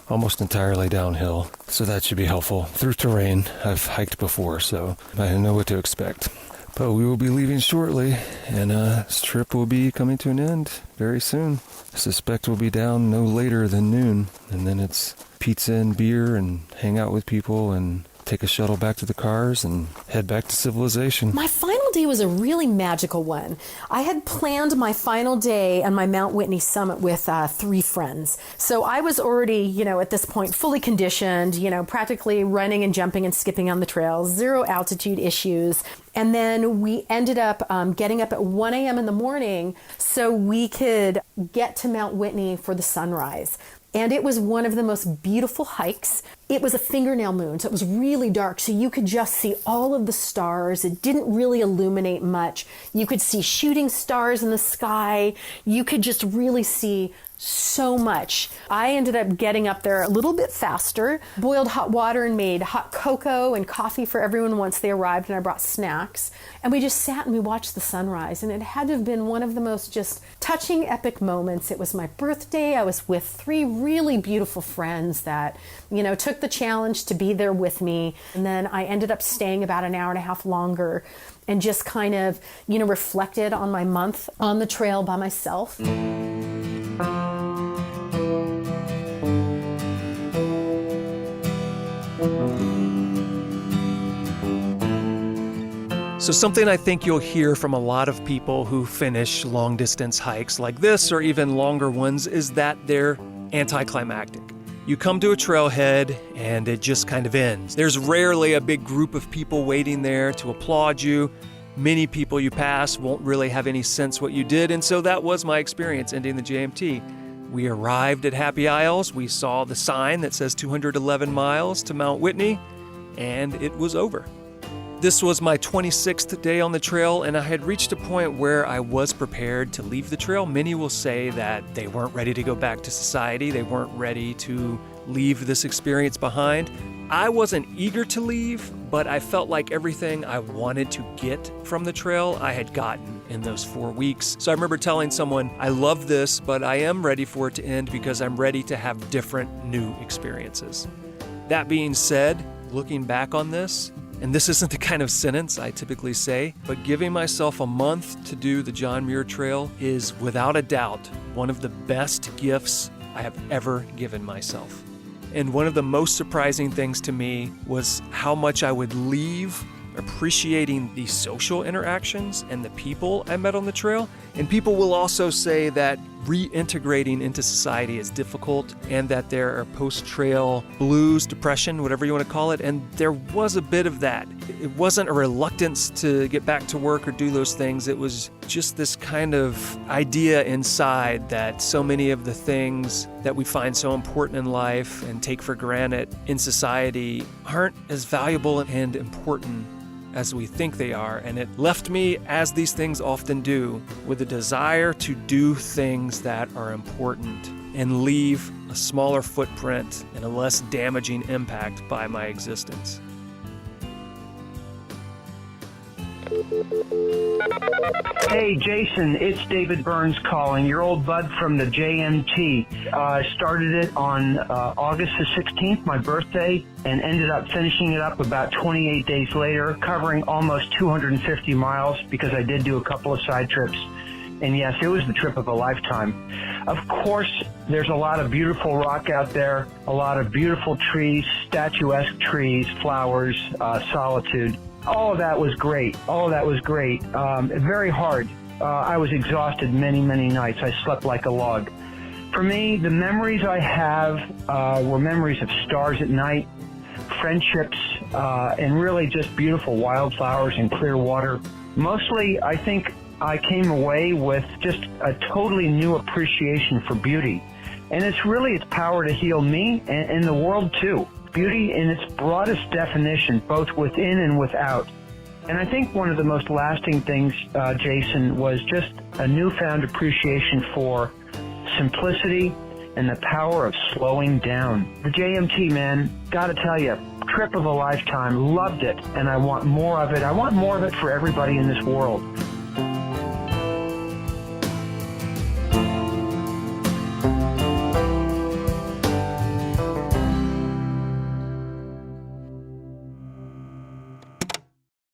Almost entirely downhill, so that should be helpful. Through terrain, I've hiked before, so I know what to expect. But we will be leaving shortly, and this trip will be coming to an end very soon. I suspect we'll be down no later than noon, and then it's pizza and beer and hang out with people and take a shuttle back to the cars and head back to civilization. My final day was a really magical one. I had planned my final day on my Mount Whitney summit with 3 friends. So I was already, at this point, fully conditioned, practically running and jumping and skipping on the trails, 0 altitude issues. And then we ended up getting up at 1 a.m. in the morning so we could get to Mount Whitney for the sunrise. And it was one of the most beautiful hikes. It was a fingernail moon, so it was really dark, so you could just see all of the stars. It didn't really illuminate much. You could see shooting stars in the sky. You could just really see so much. I ended up getting up there a little bit faster, boiled hot water and made hot cocoa and coffee for everyone once they arrived, and I brought snacks. And we just sat and we watched the sunrise, and it had to have been one of the most just touching, epic moments. It was my birthday. I was with 3 really beautiful friends that, took the challenge to be there with me. And then I ended up staying about an hour and a half longer and just kind of, reflected on my month on the trail by myself. So something I think you'll hear from a lot of people who finish long-distance hikes like this or even longer ones is that they're anticlimactic. You come to a trailhead and it just kind of ends. There's rarely a big group of people waiting there to applaud you. Many people you pass won't really have any sense what you did, and so that was my experience ending the JMT. We arrived at Happy Isles, we saw the sign that says 211 miles to Mount Whitney, and it was over. This was my 26th day on the trail, and I had reached a point where I was prepared to leave the trail. Many will say that they weren't ready to go back to society, they weren't ready to leave this experience behind. I wasn't eager to leave, but I felt like everything I wanted to get from the trail I had gotten in those 4 weeks. So I remember telling someone, I love this, but I am ready for it to end because I'm ready to have different new experiences. That being said, looking back on this, and this isn't the kind of sentence I typically say, but giving myself a month to do the John Muir Trail is without a doubt one of the best gifts I have ever given myself. And one of the most surprising things to me was how much I would leave appreciating the social interactions and the people I met on the trail. And people will also say that reintegrating into society is difficult and that there are post-trail blues, depression, whatever you want to call it. And there was a bit of that. It wasn't a reluctance to get back to work or do those things. It was just this kind of idea inside that so many of the things that we find so important in life and take for granted in society aren't as valuable and important as we think they are, and it left me, as these things often do, with a desire to do things that are important and leave a smaller footprint and a less damaging impact by my existence. Hey, Jason, it's David Burns calling, your old bud from the JMT. I started it on August the 16th, my birthday, and ended up finishing it up about 28 days later, covering almost 250 miles because I did do a couple of side trips. And yes, it was the trip of a lifetime. Of course, there's a lot of beautiful rock out there, a lot of beautiful trees, statuesque trees, flowers, solitude. All of that was great. Very hard. I was exhausted many, many nights. I slept like a log. For me, the memories I have were memories of stars at night, friendships, and really just beautiful wildflowers and clear water. Mostly, I think I came away with just a totally new appreciation for beauty. And it's really its power to heal me and the world too. Beauty in its broadest definition, both within and without. And I think one of the most lasting things, Jason, was just a newfound appreciation for simplicity and the power of slowing down. The JMT, man, gotta tell you, trip of a lifetime, loved it, and I want more of it. I want more of it for everybody in this world.